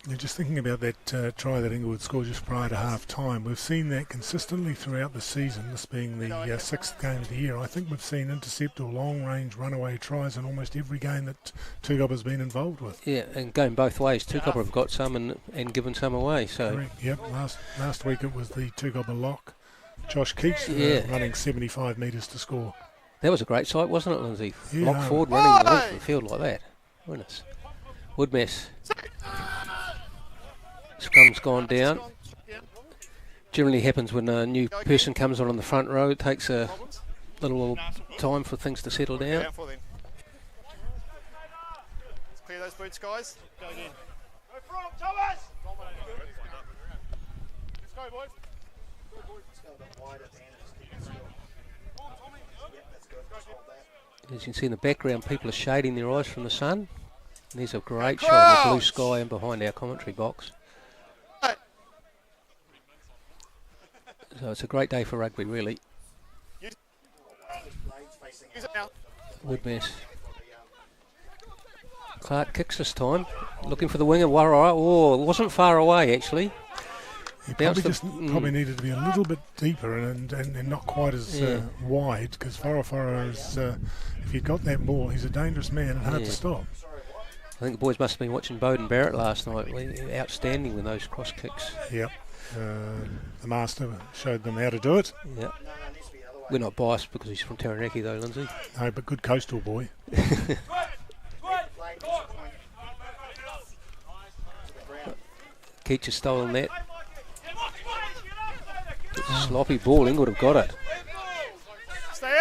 You're just thinking about that try that Inglewood scored just prior to half-time. We've seen that consistently throughout the season, this being the sixth game of the year. I think we've seen intercept or long-range runaway tries in almost every game that Tukapa's been involved with. Yeah, and going both ways. Tukapa have got some and given some away. So correct. Yep, last week it was the Tukapa lock. Josh Keats running 75 metres to score. That was a great sight, wasn't it, Lindsay? Yeah. Lock forward running the length of the field like that. Goodness. Woodmess. Scrum's gone down. Generally happens when a new person comes on the front row. It takes a little time for things to settle down. Let's clear those boots, guys. Go again. Go from Thomas! Let's go, boys. As you can see in the background, people are shading their eyes from the sun. And there's a great shot of the blue sky and behind our commentary box. So it's a great day for rugby, really. Woodmess. Clark kicks this time, looking for the winger. Warra. Oh, it wasn't far away actually. He probably needed to be a little bit deeper and not quite as wide, because Farah is, if he'd got that ball, he's a dangerous man and hard to stop. I think the boys must have been watching Bowden Barrett last night. Outstanding with those cross kicks. Yep. The master showed them how to do it. Yep. We're not biased because he's from Taranaki though, Lindsay. No, but good coastal boy. Keats has stolen that. It's a sloppy ball. Inglewood have got it.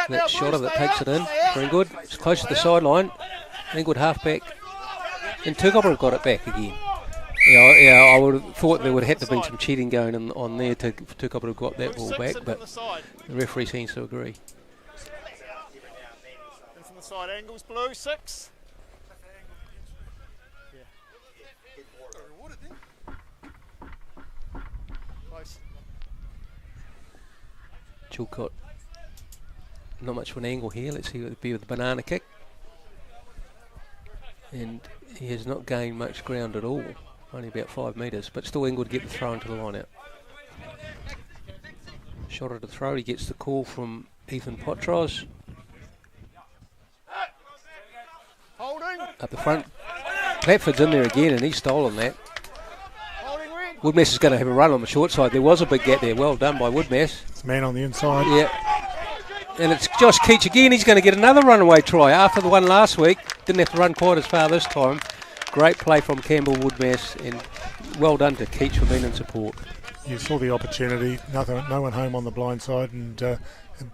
That shot of it takes it in. Very good. It's close to the sideline. Inglewood half back. And Tukapa have got it back again. Yeah, I would have thought there would have had to been some cheating going on there for Tukapa to have got that ball back, but the referee seems to agree. In from the side angles, blue, 6. Close. Chilcott, not much of an angle here. Let's see what it'd be with the banana kick. And he has not gained much ground at all, only about 5 metres, but still Inglewood get the throw into the line out. Shot at the throw, he gets the call from Ethan Potros. Holding. Up the front, Platford's in there again and he's stolen that. Holding red. Woodmass is going to have a run on the short side. There was a big gap there, well done by Woodmass. It's man on the inside. Yeah. And it's Josh Keach again. He's going to get another runaway try after the one last week. Didn't have to run quite as far this time. Great play from Campbell Woodmass, and well done to Keach for being in support. You saw the opportunity. No one home on the blind side, and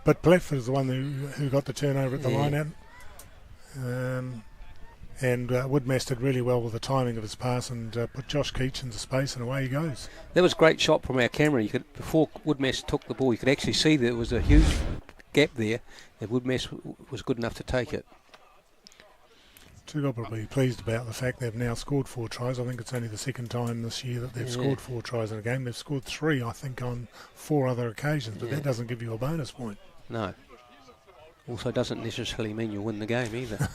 but Platford is the one who got the turnover at the line out. And Woodmass did really well with the timing of his pass and put Josh Keach into space, and away he goes. That was a great shot from our camera. Before Woodmass took the ball, you could actually see there was a huge gap there, and Woodmass was good enough to take it. Tukapa will be pleased about the fact they've now scored 4 tries. I think it's only the second time this year that they've scored 4 tries in a game. They've scored 3, I think, on 4 other occasions, but that doesn't give you a bonus point. No. Also doesn't necessarily mean you'll win the game either.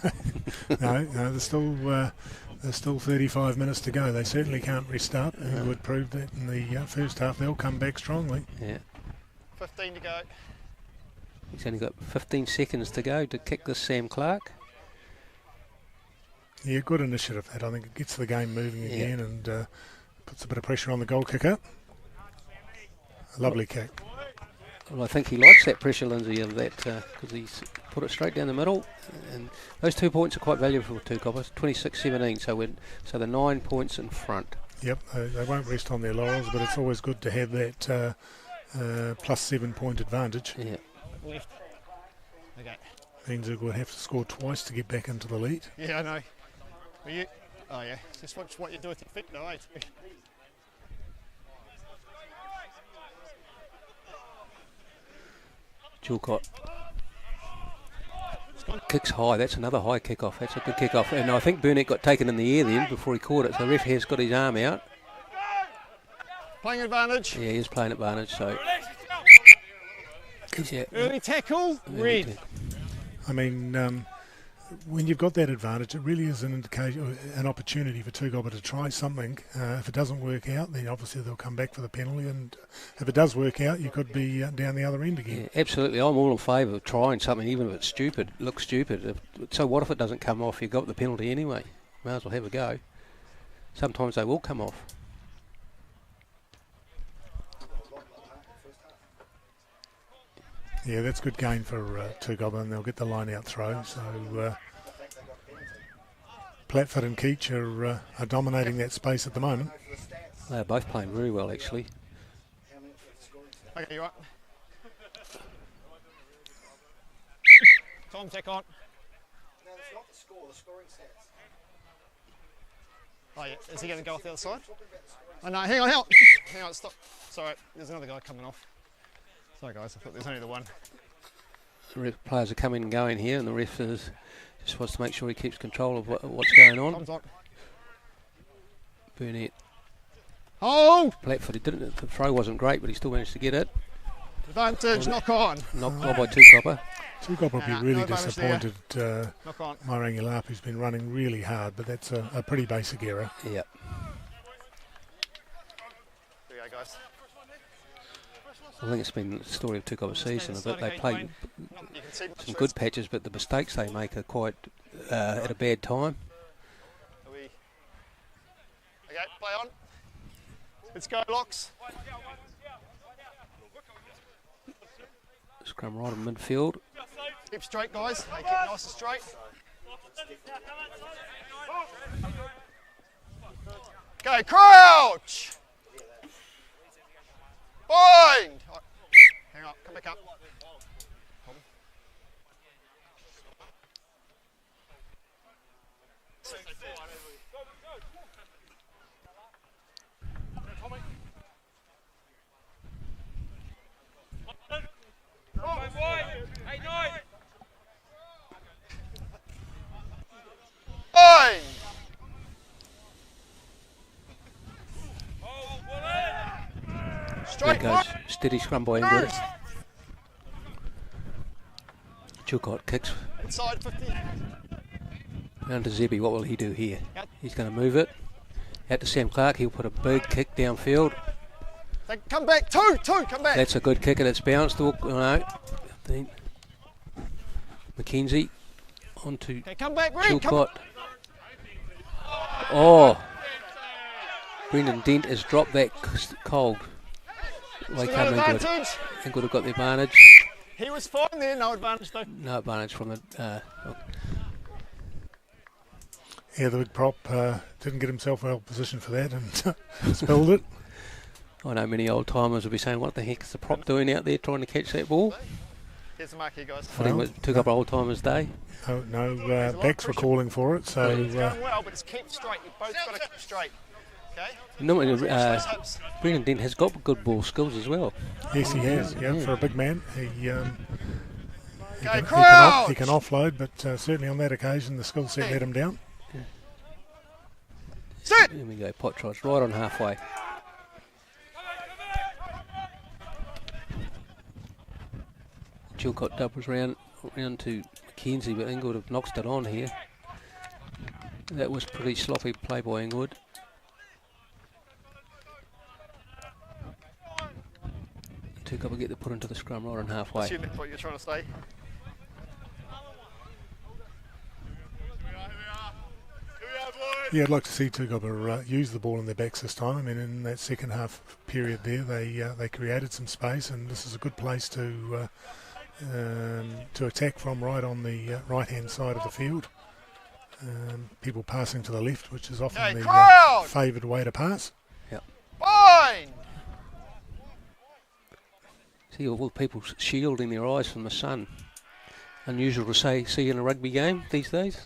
No, there's still 35 minutes to go. They certainly can't restart. Inglewood proved that in the first half. They'll come back strongly. Yeah. 15 to go. He's only got 15 seconds to go to kick this Sam Clark. Yeah, good initiative that. I think it gets the game moving again and puts a bit of pressure on the goal kicker. A lovely kick. Well, I think he likes that pressure, Lindsay, of that because he's put it straight down the middle. And those 2 points are quite valuable for Tukapa. 26-17, so they're 9 points in front. Yep, they won't rest on their laurels, but it's always good to have that plus 7 point advantage. Yeah. Left. Okay. Means it will have to score twice to get back into the lead. Yeah, I know. Are you? Oh, yeah. Just watch what you do with your feet, though, eh? Chilcott kicks high. That's another high kick-off. That's a good kick-off. And I think Burnett got taken in the air then before he caught it. So the ref has got his arm out. Playing advantage. Yeah, he is playing advantage. So early tackle. Red. I mean, when you've got that advantage, it really is an indication, an opportunity for Tukapa to try something. If it doesn't work out, then obviously they'll come back for the penalty, and if it does work out, you could be down the other end again. Yeah, absolutely. I'm all in favour of trying something, even if it's stupid, looks stupid. So what if it doesn't come off? You've got the penalty anyway. Might as well have a go. Sometimes they will come off. Yeah, that's good gain for Tukapa, and they'll get the line out throw. So Platford and Keach are dominating that space at the moment. They are both playing very well, actually. Okay, you up. Tom, check on. No, it's not the score, the scoring stats. Oh, yeah. Is he going to go off the other side? Oh, no, hang on, stop. Sorry, there's another guy coming off. Sorry, guys, I thought there's only the one. The players are coming and going here, and the ref just wants to make sure he keeps control of what's going on. Tom's on. Burnett. Oh! Platford, the throw wasn't great, but he still managed to get it. Advantage, knock on. Knocked on by Tukapa. Tukapa will be really disappointed. Knock on. Marangulapu's been running really hard, but that's a pretty basic error. Yeah. There you go, guys. I think it's been the story of Tukapa's season a bit. They play some good patches, but the mistakes they make are quite at a bad time. Okay, play on. Let's go, Locks. Scrum right in midfield. Keep straight, guys. Hey, keep nice and straight. Go, crouch! Bind! Hang on, come back up. Hey, goes. Steady scrum by Inglewood. Tukapa kicks Inside 50. round to Zebby. What will he do here? Yep. He's going to move it. Out to Sam Clark. He'll put a big kick downfield. Come back. Two. Come back. That's a good kick and it's bounced. Oh, no. McKenzie onto Okay, come back, Reed. Tukapa. Oh. Brendan Dent has dropped that cold. Way Still come got Inglewood. advantage. Inglewood have got the advantage. He was fine there. No advantage though. No advantage from the. Yeah, the big prop didn't get himself well positioned for that and spilled it. I know many old timers will be saying, "What the heck is the prop doing out there trying to catch that ball?" Here's the mark here, guys. I think it took up old timers' day. No backs were calling for it, so It's going well, but it's keep straight. You've both got to keep straight. Okay. Normally, Those hips. Brendan Dent has got good ball skills as well. yes, he has. Yeah, for a big man, he Okay, can crouch. offload, but certainly on that occasion, the skill set let him down. Sit. Here we go, pot tries right on halfway. Chilcott doubles round to McKenzie, but Inglewood have knocked it on here. That was pretty sloppy play by Inglewood. Tukapa get the put into the scrum right on halfway. Assume that's what you're trying to say. Yeah, I'd like to see Tukapa use the ball in their backs this time. I mean, in that second half period there, they created some space, and this is a good place to attack from, right on the right-hand side of the field. People passing to the left, which is often Okay, the favoured way to pass. Fine. See all the people shielding their eyes from the sun. Unusual to see in a rugby game these days.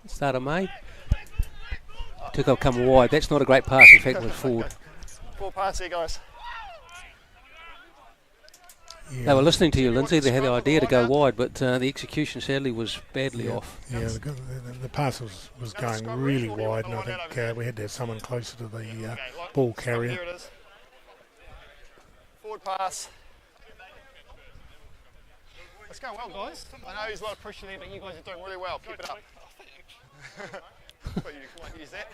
Start of May. Tukapa come wide. That's not a great pass. In fact, it was forward. Full pass here, guys. Yeah. They were listening to you, Lindsay. They had the idea to go wide, but the execution sadly was badly off. Yeah, the pass was going really wide, and I think we had to have someone closer to the ball carrier. Here it is. Forward pass. It's going well, guys. I know there's a lot of pressure there, but you guys are doing really well. Keep it up. But you might use that.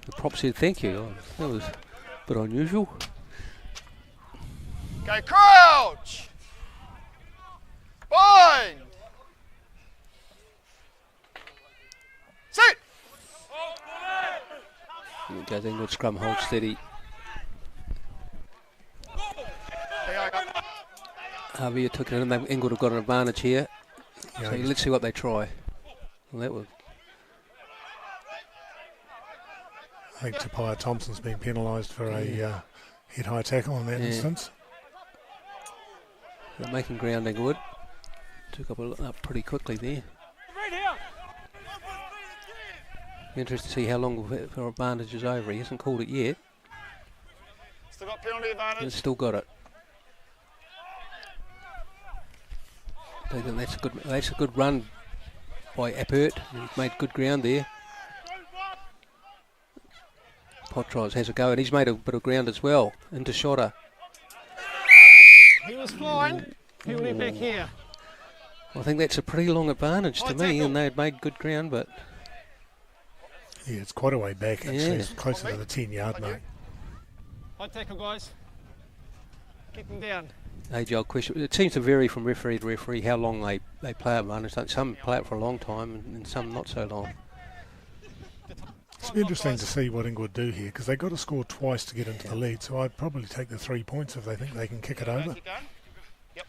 The prop said thank you. Oh, that was a bit unusual. Okay, crouch. Bind. Sit. Here goes Inglewood scrum, hold steady. Javier took it in, and Inglewood have got an advantage here. Yeah, So let's see what they try. Well, that was I think Tapia Thompson's been penalised for a head-high tackle in that instance. they're making ground. Inglewood took up pretty quickly there. Interesting to see how long for advantage is over. He hasn't called it yet. Still got penalty advantage. He's still got it. I think that's a good run by Appert. He's made good ground there. Potros has a go, and he's made a bit of ground as well into Shotter. He was flying. Penalty back here. I think that's a pretty long advantage to High me, tackle. and they had made good ground, but Yeah, it's quite a way back, actually. Yeah. It's closer to the 10-yard mark. High tackle, guys. Keep him down. age-old question. It seems to vary from referee to referee how long they play advantage. Some play it for a long time, and some not so long. It's be interesting to see what Inglewood do here, because they've got to score twice to get into the lead, so I'd probably take the 3 points if they think they can kick it over. Keep going. Yep.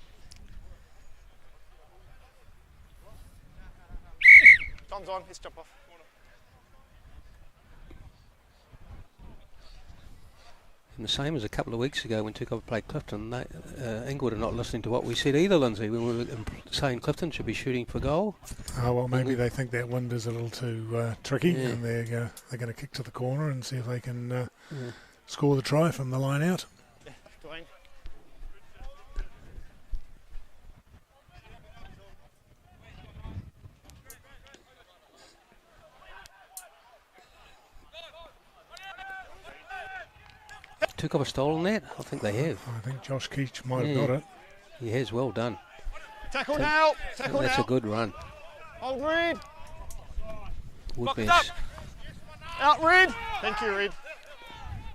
Tom's on. Let's jump off. And the same as a couple of weeks ago when Tukapa played Clifton, Inglewood are not listening to what we said either, Lindsay, when we were saying Clifton should be shooting for goal. Oh, well, maybe they think that wind is a little too tricky, Yeah. and they're going to kick to the corner and see if they can score the try from the line out. Dwayne. Tukapa stolen that? I think they have. I think Josh Keach might have got it. He has, well done. Tackle now. Tackle That's now. a good run. Hold Reed. Woodmess. Out Reed. Thank you, Reed.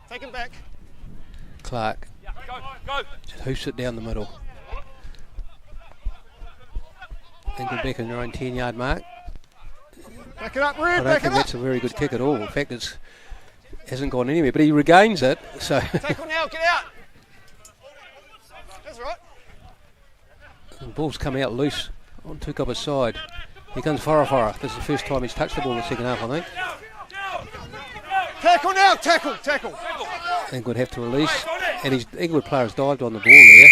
Take him back. Clark. Just hoofs it down the middle. Inglewood back in their own 10-yard mark. Back it up, Reed. I don't Back think it up. that's a very good kick at all. In fact, it hasn't gone anywhere, but he regains it. So Tackle now. Get out. That's right. the ball's come out loose on Tukapa's side. Here comes Farafara. This is the first time he's touched the ball in the second half, I think. Tackle now. Tackle. Tackle. Inglewood have to release, and his Inglewood players dived on the ball there.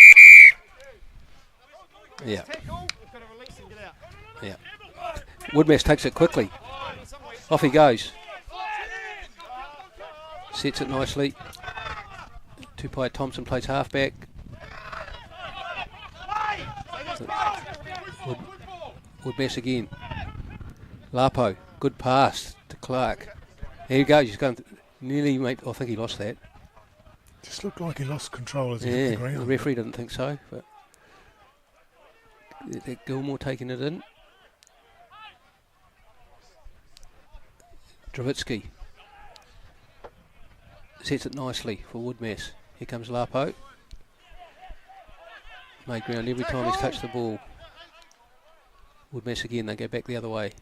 Yeah, Tackle. We've got to release and get out. yeah. Woodmess takes it quickly. Off he goes. Sets it nicely. Tupai Thompson plays halfback. Woodmess again. Lapo, good pass to Clark. There he goes. He's going nearly. I think he lost that. Just looked like he lost control as he hit Yeah, the ground. the referee didn't think so. But Gilmore taking it in. Dravitsky sets it nicely for Woodmess. Here comes Lapo. Made ground every time he's touched the ball. Woodmess again, they go back the other way.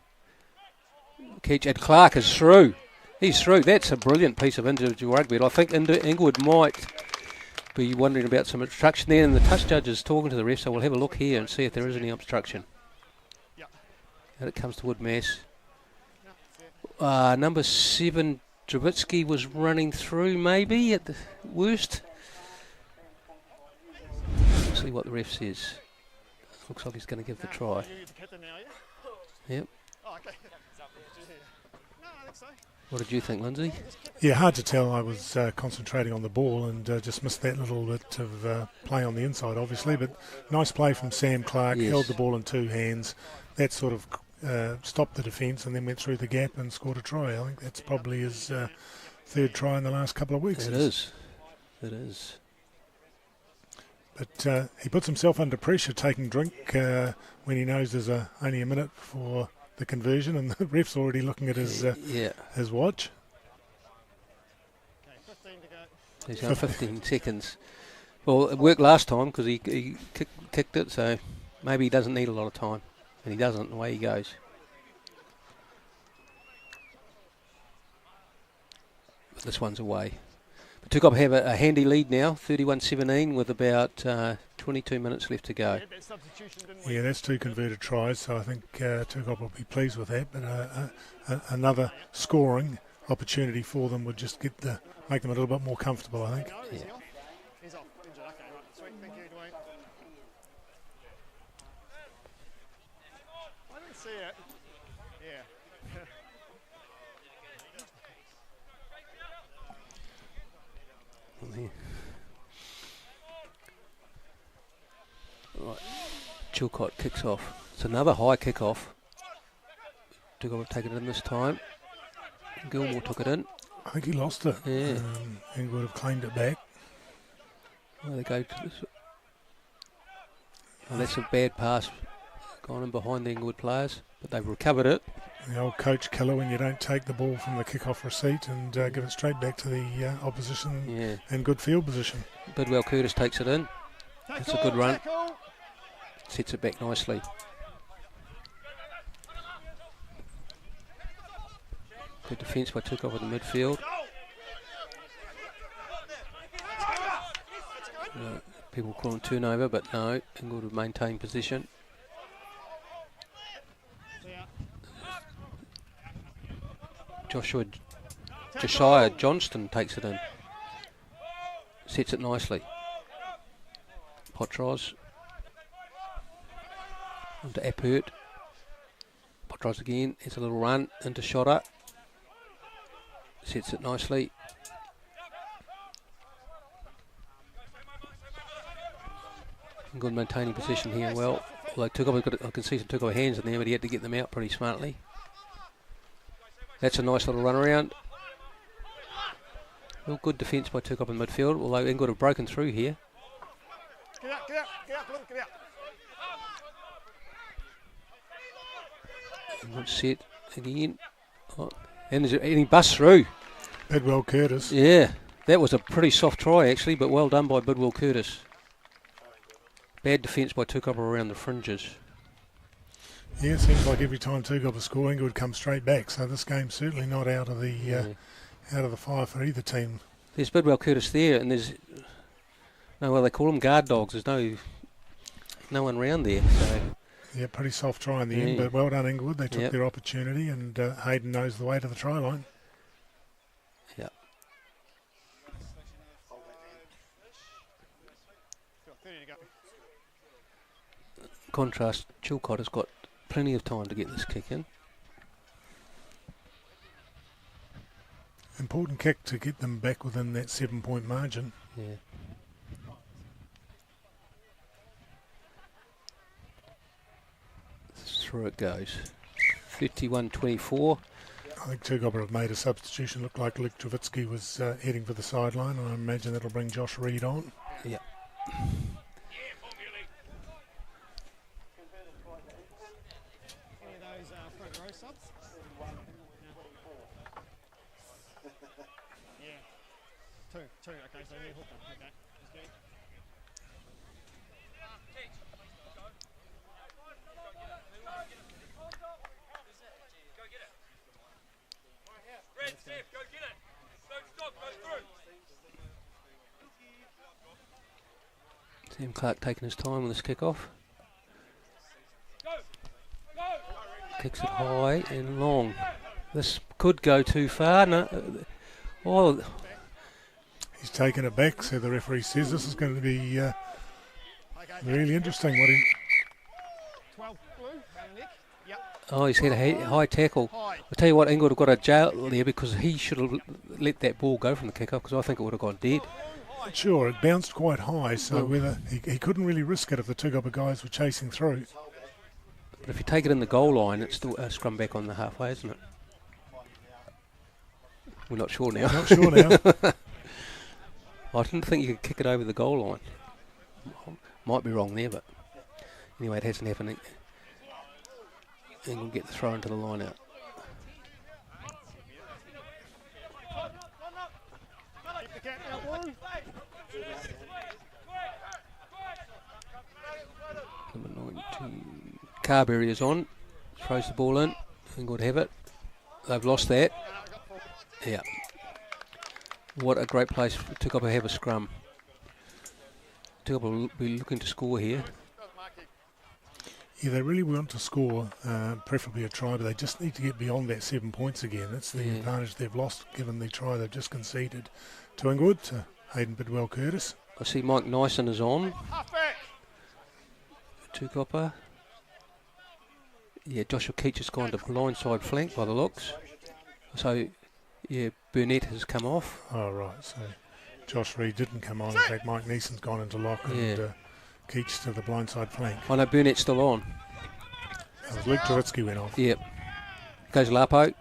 Keach, and Clark is through. He's through. That's a brilliant piece of individual rugby. And I think Inglewood might be wondering about some obstruction there, and the touch judge is talking to the ref, so we'll have a look here and see if there is any obstruction. And it comes to Woodmess. Number 7, Dravitsky was running through maybe at the worst. Let's see what the ref says. Looks like he's going to give the try. Yep. What did you think, Lindsay? Yeah, hard to tell. I was concentrating on the ball and just missed that little bit of play on the inside, obviously. But nice play from Sam Clark. Yes. Held the ball in 2 hands. That sort of stopped the defence and then went through the gap and scored a try. I think that's probably his 3rd try in the last couple of weeks. It is. It is. But he puts himself under pressure taking drink when he knows there's only a minute for the conversion, and the ref's already looking at his watch. Okay, 15 to go. He's got 15 seconds. Well, it worked last time because he kicked it, so maybe he doesn't need a lot of time. And he doesn't, away he goes. But this one's away. But Tukapa have a handy lead now, 31-17, with about 22 minutes left to go. Yeah, that's 2 converted tries, so I think Tukapa will be pleased with that. But another scoring opportunity for them would just make them a little bit more comfortable, I think. Yeah. He's off. Injured. Okay, right. Sweet. Thank you, Dwayne. I didn't see it. Yeah. Right, Chilcott kicks off. It's another high kick-off. Tukapa take it in this time. Gilmore took it in. I think he lost it. Yeah. He would have claimed it back. Well, they go to this. Well, that's a bad pass. Gone in behind the Inglewood players, but they've recovered it. The old coach killer when you don't take the ball from the kick-off receipt and give it straight back to the opposition and good field position. Bidwell Curtis takes it in. That's a good run. Tackle. Sets it back nicely. Good defence by Tukapa in the midfield. People call him turnover, but no, Inglewood have maintained position. Josiah Johnston takes it in. Sets it nicely. Potros. Onto Appert. Potros again. It's a little run into Shotter. Sets it nicely. Good maintaining position here well. Although Tukapa, I can see some Tukapa hands in there, but he had to get them out pretty smartly. That's a nice little run around. Well, good defence by Tukapa in midfield, although Inglewood have broken through here. Get out, get out, get out, Plymouth, get out. Inglewood set again. Oh, and he busts through. Bidwell Curtis. Yeah, that was a pretty soft try actually, but well done by Bidwell Curtis. Bad defence by Tukapa around the fringes. Yeah, it seems like every time Tukapa score, Inglewood comes straight back. So this game's certainly not out of the fire for either team. There's Bidwell Curtis there, and there's they call them guard dogs. There's no one round there. So yeah, pretty soft try in the end, but well done Inglewood. They took their opportunity, and Hayden knows the way to the try line. Yeah. Contrast, Chilcott has got plenty of time to get this kick in. Important kick to get them back within that 7-point margin. Yeah. Through it goes. 51-24. I think Tukapa have made a substitution. Looked like Luke Trevitsky was heading for the sideline. I imagine that'll bring Josh Reid on. Yeah. Two, okay, so you hook them, okay. Red, Steph, go get it. Don't stop, go through. Sam Clark taking his time with this kickoff. Kicks it high and long. This could go too far. No. Oh. He's taken it back, so the referee says this is going to be really interesting. What he 12 blue, Nick. Yep. Oh, he's had a high tackle. I'll tell you what, Inglewood have got a jail there because he should have let that ball go from the kickoff because I think it would have gone dead. Sure, it bounced quite high, so whether he couldn't really risk it if the Tukapa guys were chasing through. But if you take it in the goal line, it's still a scrum back on the halfway, isn't it? We're not sure now. Not sure now. I didn't think you could kick it over the goal line. Might be wrong there, but anyway, it hasn't happened. And we'll get the throw into the line out. Number 19. Carberry is on. Throws the ball in. Inglewood have it. They've lost that. Yeah. What a great place for Tukapa to have a scrum. Tukapa will be looking to score here. Yeah, they really want to score, preferably a try, but they just need to get beyond that 7 points again. That's the advantage they've lost, given the try they've just conceded to Inglewood, to Hayden Bidwell Curtis. I see Mike Nyson is on. Tukapa. Yeah, Joshua Keach has gone to blindside flank by the looks. So, yeah, Burnett has come off. Oh, right. So Josh Reid didn't come on. In fact, Mike Neeson's gone into lock and Keach to the blindside flank. I know Burnett's still on. Luke Trevitsky went off. Yep. Goes Lapo.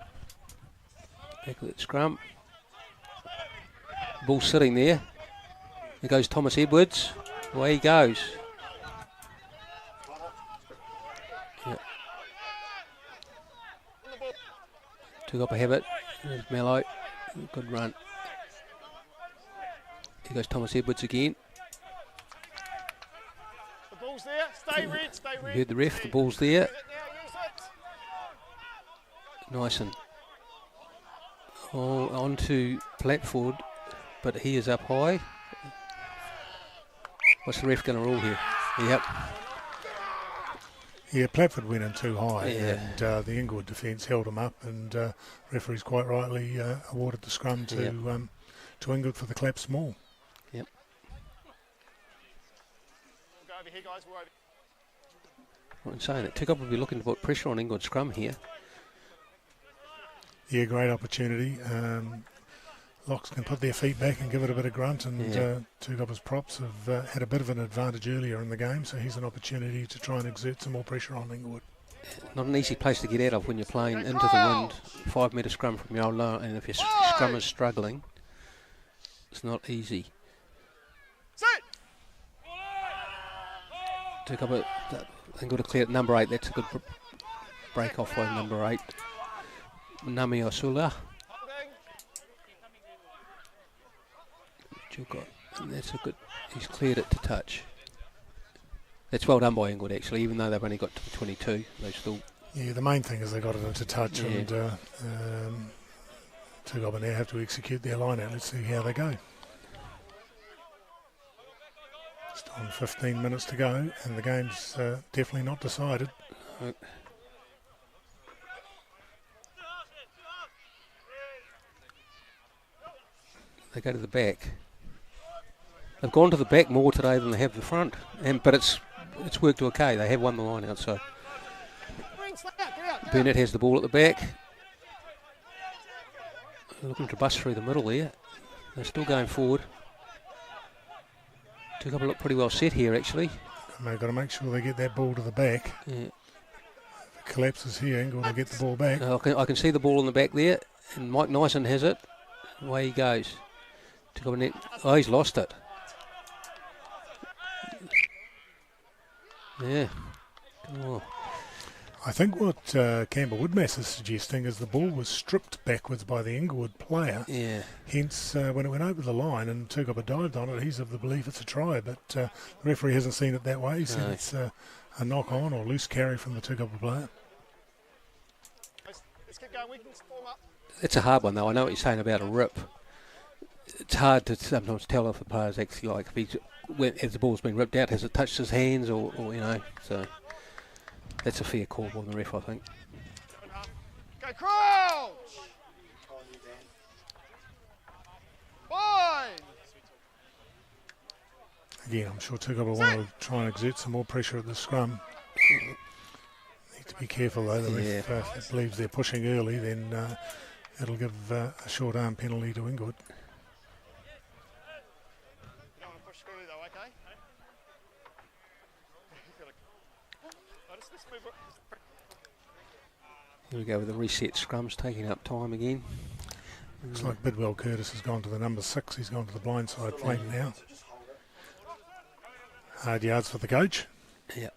Back of that scrum. Ball sitting there. There goes Thomas Edwards. Away he goes. Yep. Took up a habit. There's Mello. Good run. Here goes Thomas Edwards again. The ball's there. Stay red, stay red. You heard the ref. The ball's there. Nyson. Oh, on to Platford, but he is up high. What's the ref going to rule here? Yep. Yeah, Platford went in too high, Yeah. and the Inglewood defence held him up, and referees quite rightly awarded the scrum to Inglewood for the clap small. Yep. We'll go over here, guys. We're over. I'm saying that Tukapa will be looking to put pressure on Inglewood scrum here. Yeah, great opportunity. Locks can put their feet back and give it a bit of grunt, and Tukapa's props have had a bit of an advantage earlier in the game, so here's an opportunity to try and exert some more pressure on Inglewood. Not an easy place to get out of when you're playing into the wind, 5 metre scrum from your own line, and if your scrum is struggling, It's not easy. Sit! Tukapa, they've got to clear at number 8. That's a good break off by number 8. Nami Osula. That's a good. He's cleared it to touch. That's well done by Inglewood, actually, even though they've only got to 22. They still. Yeah, the main thing is they got it into touch, and Tukapa now have to execute their line out. Let's see how they go. Just on 15 minutes to go, and the game's definitely not decided. They go to the back. They've gone to the back more today than they have the front, but it's worked okay. They have won the line out. So Burnett has the ball at the back. They're looking to bust through the middle there. They're still going forward. Tukapa look pretty well set here, actually. And they've got to make sure they get that ball to the back. Yeah. If it collapses here, Inglewood will get the ball back. I can see the ball in the back there, and Mike Nyson has it. Away he goes. Tukapa net. Oh, he's lost it. Yeah. Oh. I think what Campbell Woodmass is suggesting is the ball was stripped backwards by the Inglewood player. Yeah. Hence, when it went over the line and Tukapa dived on it, he's of the belief it's a try, but the referee hasn't seen it that way. He said it's a knock-on or loose carry from the Tukapa player. Let's keep going. We can form up. It's a hard one, though. I know what you're saying about a rip. It's hard to sometimes tell if a player's actually like, if the ball's been ripped out, has it touched his hands or so that's a fair call by the ref, I think. Go crouch! Fine! Again, I'm sure Tukapa will want to try and exert some more pressure at the scrum. Need to be careful, though. If it believes they're pushing early, then it'll give a short arm penalty to Inglewood. Here we go with the reset scrums, taking up time again. Looks like Bidwell Curtis has gone to the number 6. He's gone to the blindside flank now. Hard yards for the coach. Yeah.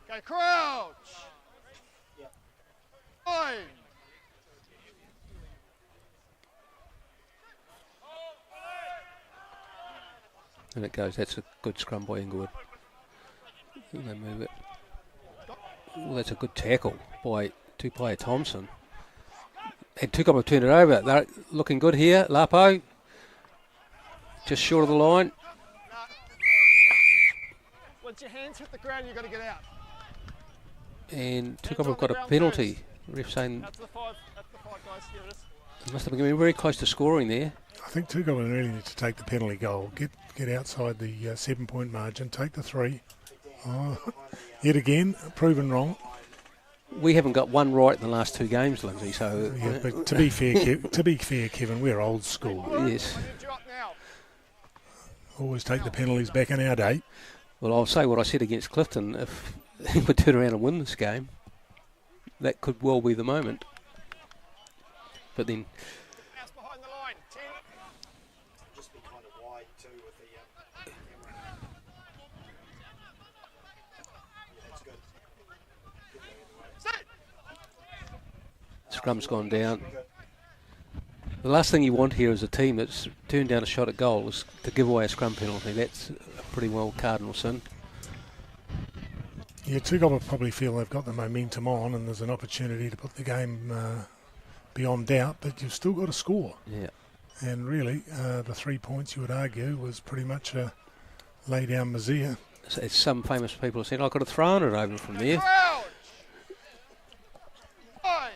Go crouch! Fine! And it goes. That's a good scrum by Inglewood. They move it. Well, that's a good tackle by two-player Thompson. And Tukapa turned it over. They're looking good here. Lapo, just short of the line. Once your hands hit the ground, you've got to get out. And Tukapa have got a penalty. Ref saying That's the five guys. Here it is. they must have been very close to scoring there. I think Tukapa really need to take the penalty goal. Get outside the 7-point margin. Take the 3. Oh, yet again, proven wrong. We haven't got one right in the last 2 games, Lindsay. So Yeah, but to be fair, Kevin, we're old school. yes. Always take the penalties back in our day. Well, I'll say what I said against Clifton. If he would turn around and win this game, that could well be the moment. But then, Mouse behind the line. 10. Just be kind of wide too with the camera. Yeah, that's good. Sit. scrum's gone down. The last thing you want here is a team that's turned down a shot at goal is to give away a scrum penalty. That's a pretty well cardinal sin. Yeah, Tukapa probably feel they've got the momentum on and there's an opportunity to put the game beyond doubt, but you've still got to score. Yeah. And really, the 3 points, you would argue, was pretty much a lay-down misere. As some famous people have said, I could have thrown it over from there. Crouch. Fine.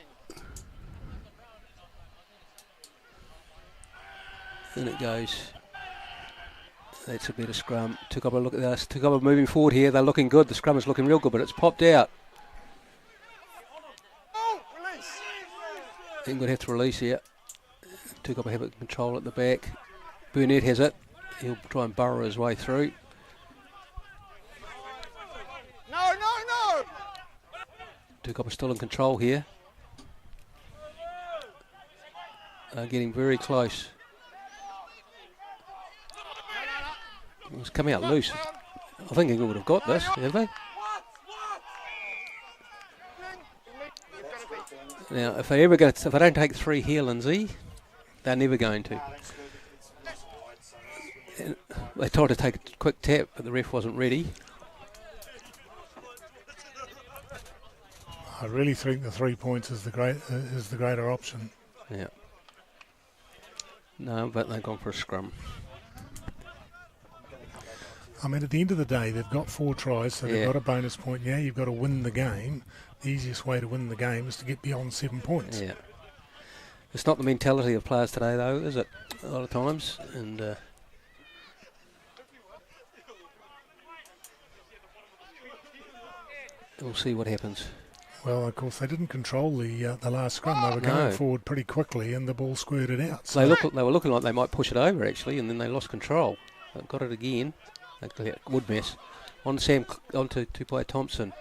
And it goes. That's a better scrum. Tukapa, look at this. Tukapa moving forward here. They're looking good. The scrum is looking real good, but it's popped out. Oh, release. Inglewood have to release here. Tukapa have it control at the back. Burnett has it. He'll try and burrow his way through. No, no, no. Tukapa still in control here. Getting very close. It's come out loose. I think Inglewood have got this, have they? Now, if they don't take 3 here, Lindsay, they're never going to. And they tried to take a quick tap, but the ref wasn't ready. I really think the 3 points is the greater option. Yeah. No, but they've gone for a scrum. I mean, at the end of the day, they've got 4 tries, so they've Yeah. got a bonus point. Now you've got to win the game. The easiest way to win the game is to get beyond 7 points. Yeah. It's not the mentality of players today, though, is it? A lot of times. And we'll see what happens. Well, of course, they didn't control the last scrum. They were going No. forward pretty quickly, and the ball squirted out. So they were looking like they might push it over, actually, and then they lost control. They've got it again. Wood mess. On to Tukapa Thompson.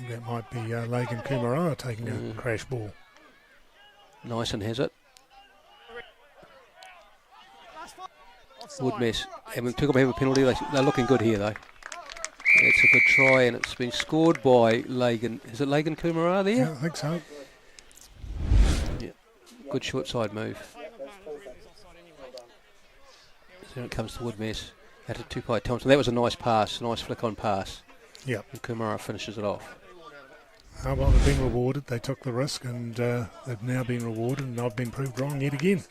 That might be Lagan Kumaroa taking a crash ball. Nyson has it. Wood mess. And when Tukapa have a penalty, they're looking good here, though. It's a good try, and it's been scored by Lagan. Is it Lagan Kumaroa there? Yeah, I think so. Yeah. Good short side move. So it comes to Wood mess. Out to Tukapa Thompson. That was a nice pass, nice flick on pass. Yep. And Kumaroa finishes it off. Oh, well, they've been rewarded. They took the risk, and they've now been rewarded, and I've been proved wrong yet again.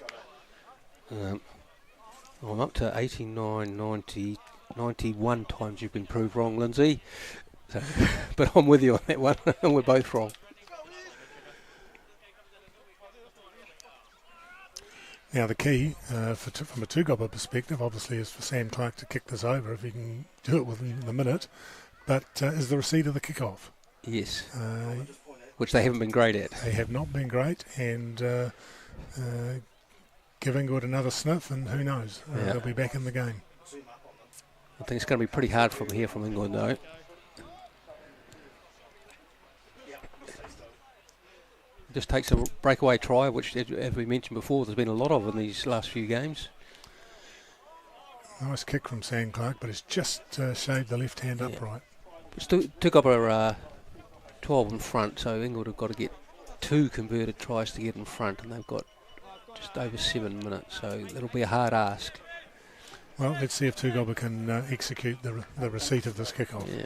I'm up to 89, 90, 91 times you've been proved wrong, Lindsay. So, but I'm with you on that one. We're both wrong. Now, the key from a Tukapa perspective, obviously, is for Sam Clark to kick this over if he can do it within the minute. But is the receipt of the kickoff. Yes. Which they haven't been great at. They have not been great, and give Inglewood another sniff, and who knows? They'll be back in the game. I think it's going to be pretty hard from here from England, though. Just takes a breakaway try, which, as we mentioned before, there's been a lot of in these last few games. Nice kick from Sam Clark, but it's just shaved the left hand upright. Tukapa 12 in front, so Inglewood have got to get 2 converted tries to get in front, and they've got just over 7 minutes, so it'll be a hard ask. Well, let's see if Tukapa can execute the receipt of this kickoff. Yeah.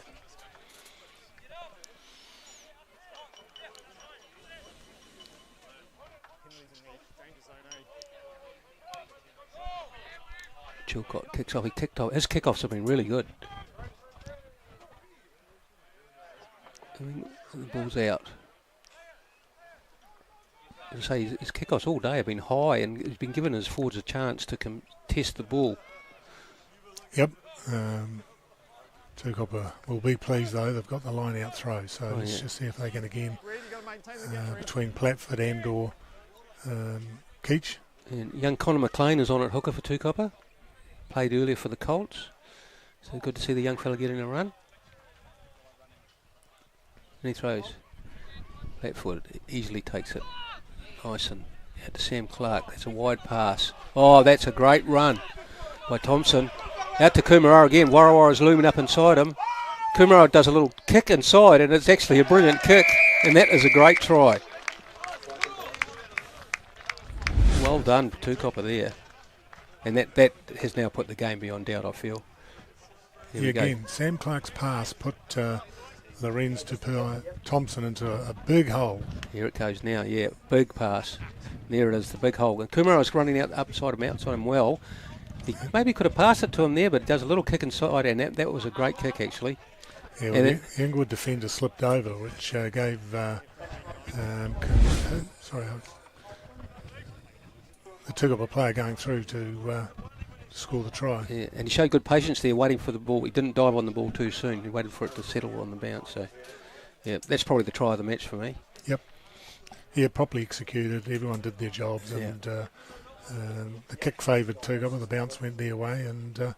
Chilcott kicks off. His kickoffs have been really good. I mean, the ball's out. As I say, his kickoffs all day have been high, and he's been given his forwards a chance to contest the ball. Yep. Tukapa will be pleased, though. They've got the line out throw, so let's just see if they can again, between Platford and or Keach. And young Connor McLean is on at hooker for Tukapa. Played earlier for the Colts. So good to see the young fella getting a run. And he throws. Platford easily takes it. Nyson out to Sam Clark. That's a wide pass. Oh, that's a great run by Thompson. Out to Kumaroa again. Warrawara's looming up inside him. Kumaroa does a little kick inside, and it's actually a brilliant kick. And that is a great try. Well done, Tukapa there. And that has now put the game beyond doubt, I feel. Yeah, again, Sam Clark's pass put Lorenz to Thompson into a big hole. Here it goes now, yeah, big pass. There it is, the big hole. And Kumaroa's running out outside him well. He maybe could have passed it to him there, but does a little kick inside, and that was a great kick, actually. Yeah, well, the Inglewood defender slipped over, which gave the Tukapa player going through to score the try. Yeah, and he showed good patience there, waiting for the ball. He didn't dive on the ball too soon. He waited for it to settle on the bounce. So, yeah, that's probably the try of the match for me. Yep. Yeah, properly executed. Everyone did their jobs, and the kick favoured Tukapa. The bounce went their way, and a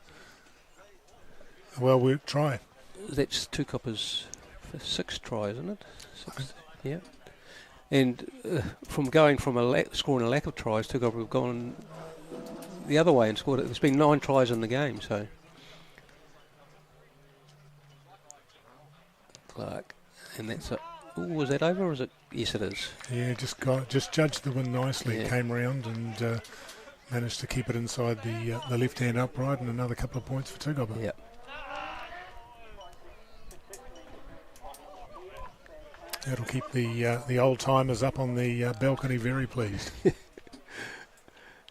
well-worked try. That's Tukapa's 6th try, isn't it? 6th, yeah. And from going from scoring a lack of tries, Tukapa have gone the other way and scored it. There's been 9 tries in the game, so. Clark, and that's it. Ooh, was that over or is it? Yes, it is. Yeah, just judged the win nicely. Yeah. Came round and managed to keep it inside the left-hand upright, and another couple of points for Tukapa. Yeah. That'll keep the old timers up on the balcony very pleased.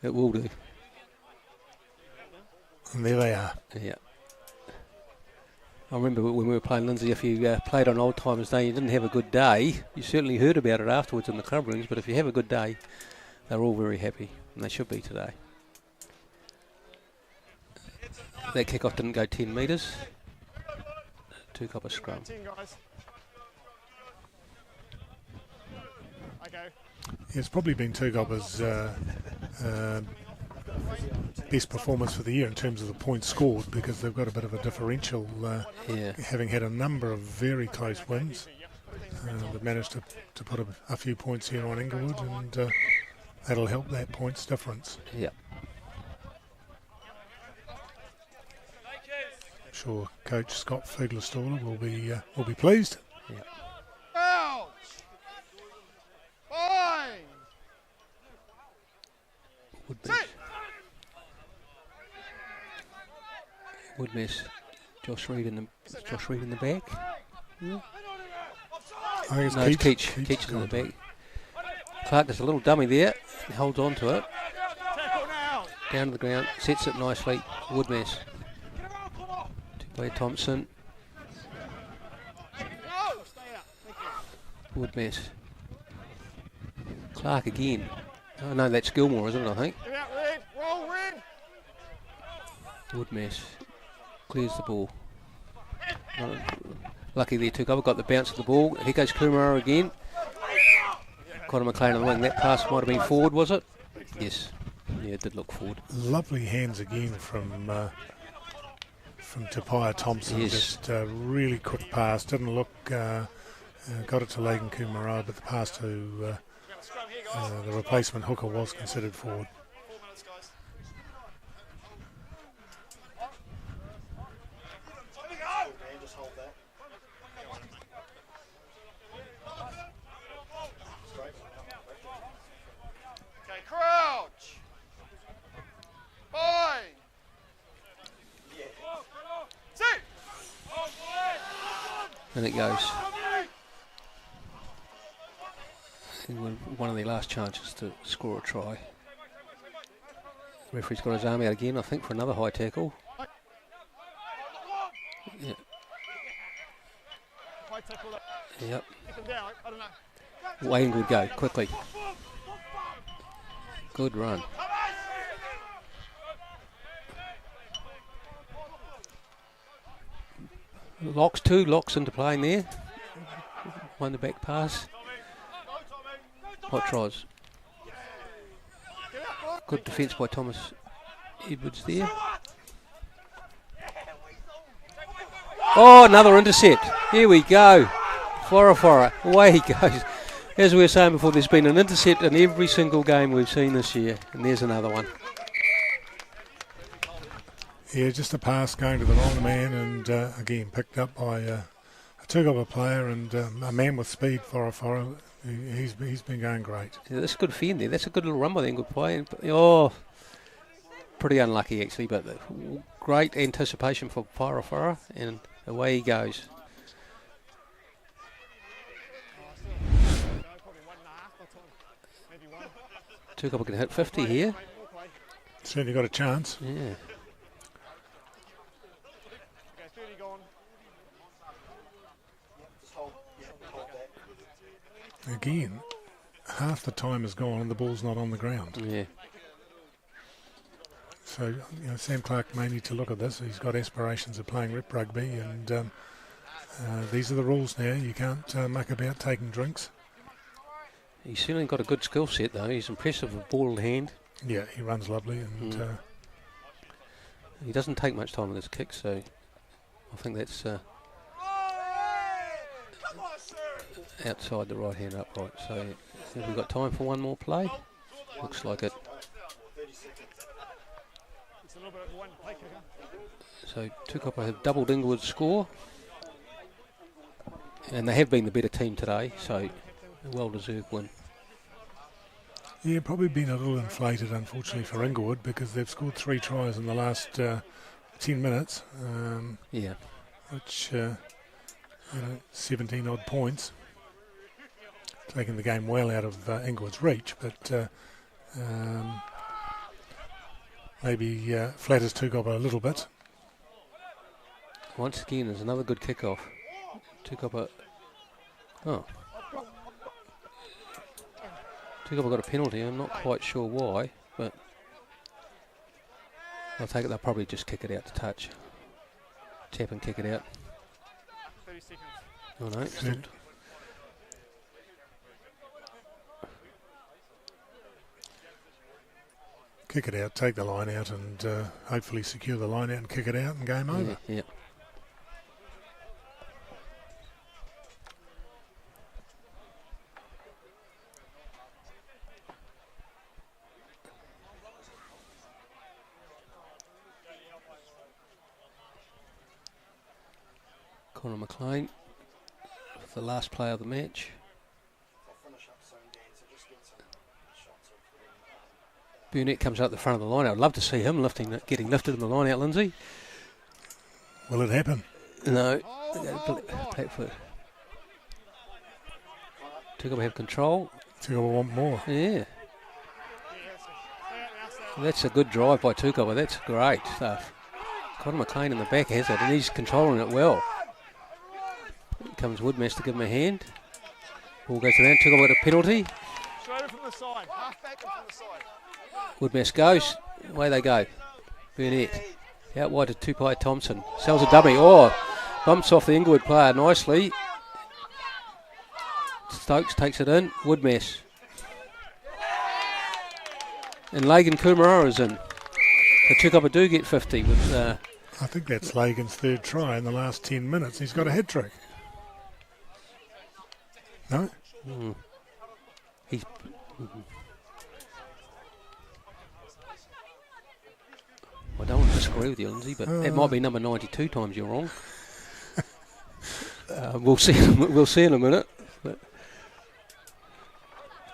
It will do. And there they are. Yeah. I remember when we were playing, Lindsay, if you played on Old Timers Day, you didn't have a good day, you certainly heard about it afterwards in the club rooms, but if you have a good day, they're all very happy, and they should be today. That kickoff didn't go 10 metres. Tukapa scrum. 10 guys. Okay. It's probably been Tukapa's best performance for the year in terms of the points scored, because they've got a bit of a differential, having had a number of very close wins. They've managed to put a few points here on Inglewood, and that'll help that points difference. Yeah. I'm sure Coach Scott Fugler-Staller will be pleased. Yeah. Ouch! Fine! Would be. Would miss. Josh Reid in the back. Yeah. I think No, it's Keach. Keach is in the back. Clark is a little dummy there. He holds on to it. Down to the ground. Sets it nicely. Woodmess. By Thompson. Woodmess. Clark again. Oh no, that's Gilmore, isn't it, I think? Woodmess. Clears the ball. Lucky there, Tukapa got the bounce of the ball. Here goes Kumara again. Connor McLean on the wing. That pass might have been forward, was it? Yes. Yeah, it did look forward. Lovely hands again from Tapia Thompson. Yes. Just really quick pass. Didn't look. Got it to Lagan Kumara, but the pass to the replacement hooker was considered forward. 4 minutes, guys. Just hold that. Okay, crouch. Fine. Sit. And it goes. One of their last chances to score a try. Referee's got his arm out again, I think, for another high tackle. Yeah. High tackle up. Yep. Take him down. I don't know. Wayne would go quickly. Good run. Two locks into playing there. Won the back pass. Hot tries. Good defence by Thomas Edwards there. Oh, another intercept. Here we go. Fora. Away he goes. As we were saying before, there's been an intercept in every single game we've seen this year. And there's another one. Yeah, just a pass going to the wrong man, and again picked up by a Tukapa player and a man with speed. Fora. He's been going great. Yeah, that's a good fend there. That's a good little run by them. Good play. Oh, pretty unlucky actually, but great anticipation for Fora, and away he goes. Tukapa can hit 50 here. Certainly got a chance. Yeah. Again, half the time is gone and the ball's not on the ground. Yeah. So, Sam Clark may need to look at this. He's got aspirations of playing rep rugby, and these are the rules now. You can't muck about taking drinks. He's certainly got a good skill set, though. He's impressive with ball in hand. Yeah, he runs lovely, and he doesn't take much time with his kick, so I think that's outside the right hand upright. So have we got time for one more play? Looks like it. little bit of one play kicker. So Tukapa have doubled Inglewood's score. And they have been the better team today, so a well-deserved win. Yeah, probably been a little inflated, unfortunately, for Inglewood because they've scored 3 tries in the last 10 minutes. Yeah. Which, 17 odd points. Taking the game well out of Inglewood's reach, but maybe flatters Tukapa a little bit. Once again, there's another good kickoff. Tukapa. Oh. Tukapa got a penalty. I'm not quite sure why, but I take it they'll probably just kick it out to touch. Tap and kick it out. 30 seconds. Oh no, still Kick it out, take the line out, and hopefully secure the line out and kick it out and game over. Yeah. Conor McLean, the last player of the match. Burnett comes out the front of the line. I'd love to see him getting lifted in the line out, Lindsay. Will it happen? No. Platfoot. Tukapa have control. Tukapa want more. Yeah. That's a good drive by Tukapa. That's great stuff. Conor McLean in the back has it, and he's controlling it well. Here comes Woodmass to give him a hand. Ball goes around. Tukapa got a penalty. Straight from the side. Half back and from the side. Woodmass goes. Away they go. Burnett. Out wide to Tupai Thompson. Sells a dummy. Oh, bumps off the Inglewood player nicely. Stokes takes it in. Woodmass. And Lagan Kumara's in. The Tukapa do get 50 with... I think that's Lagan's 3rd try in the last 10 minutes. He's got a hat trick. No? He's... I don't want to disagree with you, Lindsay, but it might be number 92 times you're wrong. We'll see. We'll see in a minute. But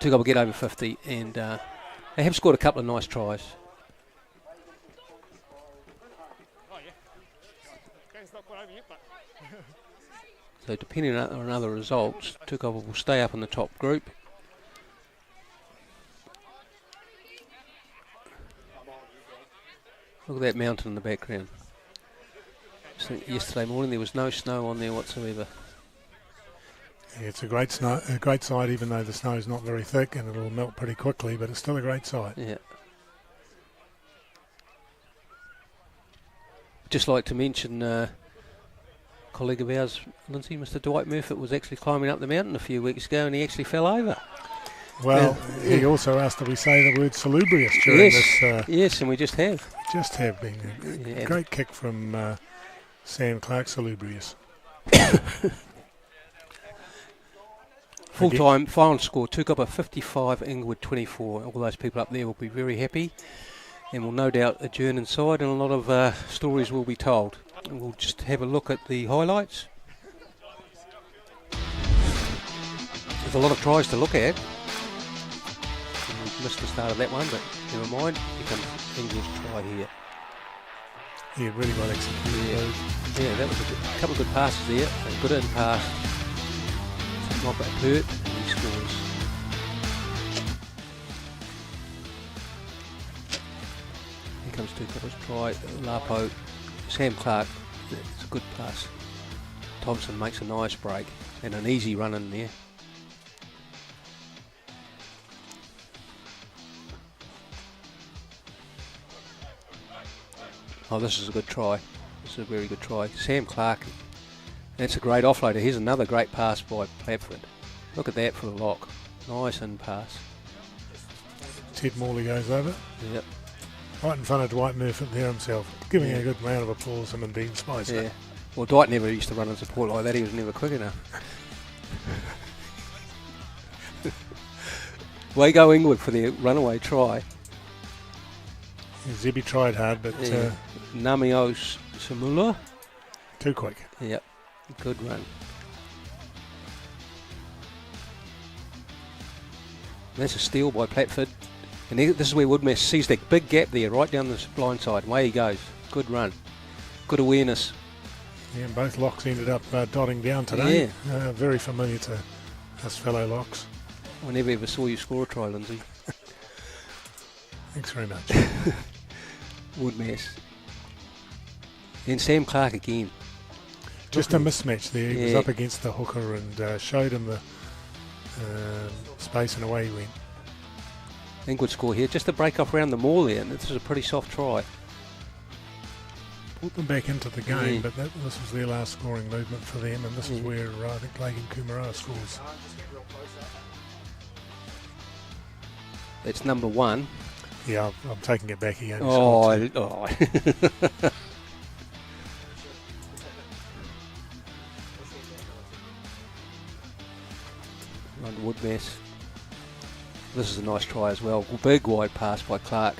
Tukapa will get over 50, and they have scored a couple of nice tries. Oh, yeah. Game's not quite over yet, but... So depending on other results, Tukapa will stay up in the top group. Look at that mountain in the background. So yesterday morning there was no snow on there whatsoever. Yeah, it's a great sight, even though the snow's not very thick and it'll melt pretty quickly, but it's still a great sight. Yeah. Just like to mention a colleague of ours, Lindsay, Mr. Dwight Murphy, was actually climbing up the mountain a few weeks ago and he actually fell over. Well, he also asked that we say the word salubrious during this. Yes, and we just have. Just have been. A great kick from Sam Clark, salubrious. Full-time final score, Tukapa 55, Inglewood 24. All those people up there will be very happy and will no doubt adjourn inside and a lot of stories will be told. And we'll just have a look at the highlights. There's a lot of tries to look at. Missed the start of that one, but never mind. Here comes Inglewood's try here. Yeah, really well executed. Yeah, that was a couple of good passes there. A good in pass. Knock at Pert, and he scores. Here comes Tukapa's try. Lapo, Sam Clark. It's a good pass. Thompson makes a nice break and an easy run in there. Oh, this is a good try. This is a very good try. Sam Clark. That's a great offloader. Here's another great pass by Platford. Look at that for the lock. Nice in pass. Ted Morley goes over. Yep. Right in front of Dwight Murphy there himself. Giving a good round of applause to him and Dean Spicer. Yeah. Well, Dwight never used to run in support like that. He was never quick enough. Way go Inglewood for the runaway try. Zibby tried hard, but Namio Samula. too quick. Yep, good run. That's a steal by Platford. And this is where Woodmess sees that big gap there, right down the blind side. Away he goes. Good run. Good awareness. Yeah, and both locks ended up dotting down today. Very familiar to us fellow locks. I never ever saw you score a try, Lindsay. Thanks very much. Woodmess. Then Sam Clark again. Just a mismatch there. He was up against the hooker and showed him the space, and away he went. Inglewood score here. Just a break off around the maul there, and this is a pretty soft try. Put them back into the game, but this was their last scoring movement for them, and this is where I think Lagan Kumara scores. That's number 1. Yeah, I'm taking it back again. Oh. Run Woodmess. This is a nice try as well. Big wide pass by Clark.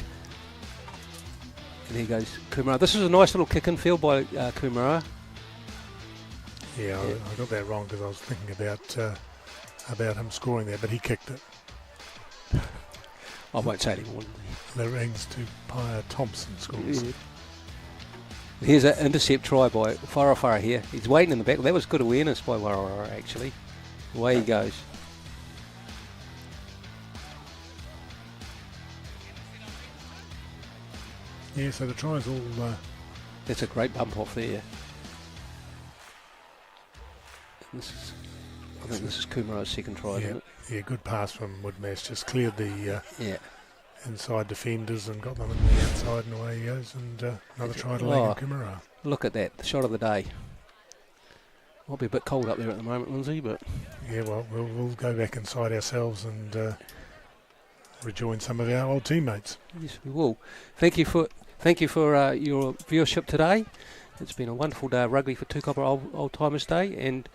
And here goes Kumara. This is a nice little kick in field by Kumara. Yeah, I got that wrong because I was thinking about him scoring there, but he kicked it. I won't say anymore. That rings to Pia Thompson scores. Yeah. Here's an intercept try by Farafara here. He's waiting in the back. That was good awareness by Farafara actually. Away he goes. Yeah, so the try's all... That's a great bump off there. I think this is Kumara's second try, isn't it? Yeah, good pass from Woodmass. Just cleared the inside defenders and got them in the outside, and away he goes. And another try to Lagan Kumara. Look at that, the shot of the day. Might be a bit cold up there at the moment, Lindsay, but... Yeah, well, we'll go back inside ourselves and rejoin some of our old teammates. Yes, we will. Thank you for your viewership today. It's been a wonderful day of rugby for Tukapa Old Timers Day, and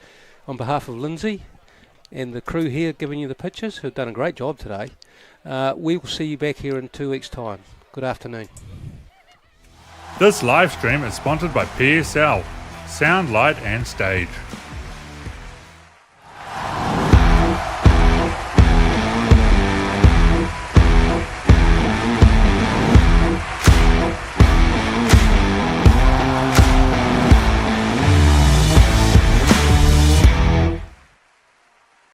on behalf of Lindsay and the crew here giving you the pictures, who've done a great job today, we will see you back here in 2 weeks' time. Good afternoon. This live stream is sponsored by PSL, Sound, Light and Stage.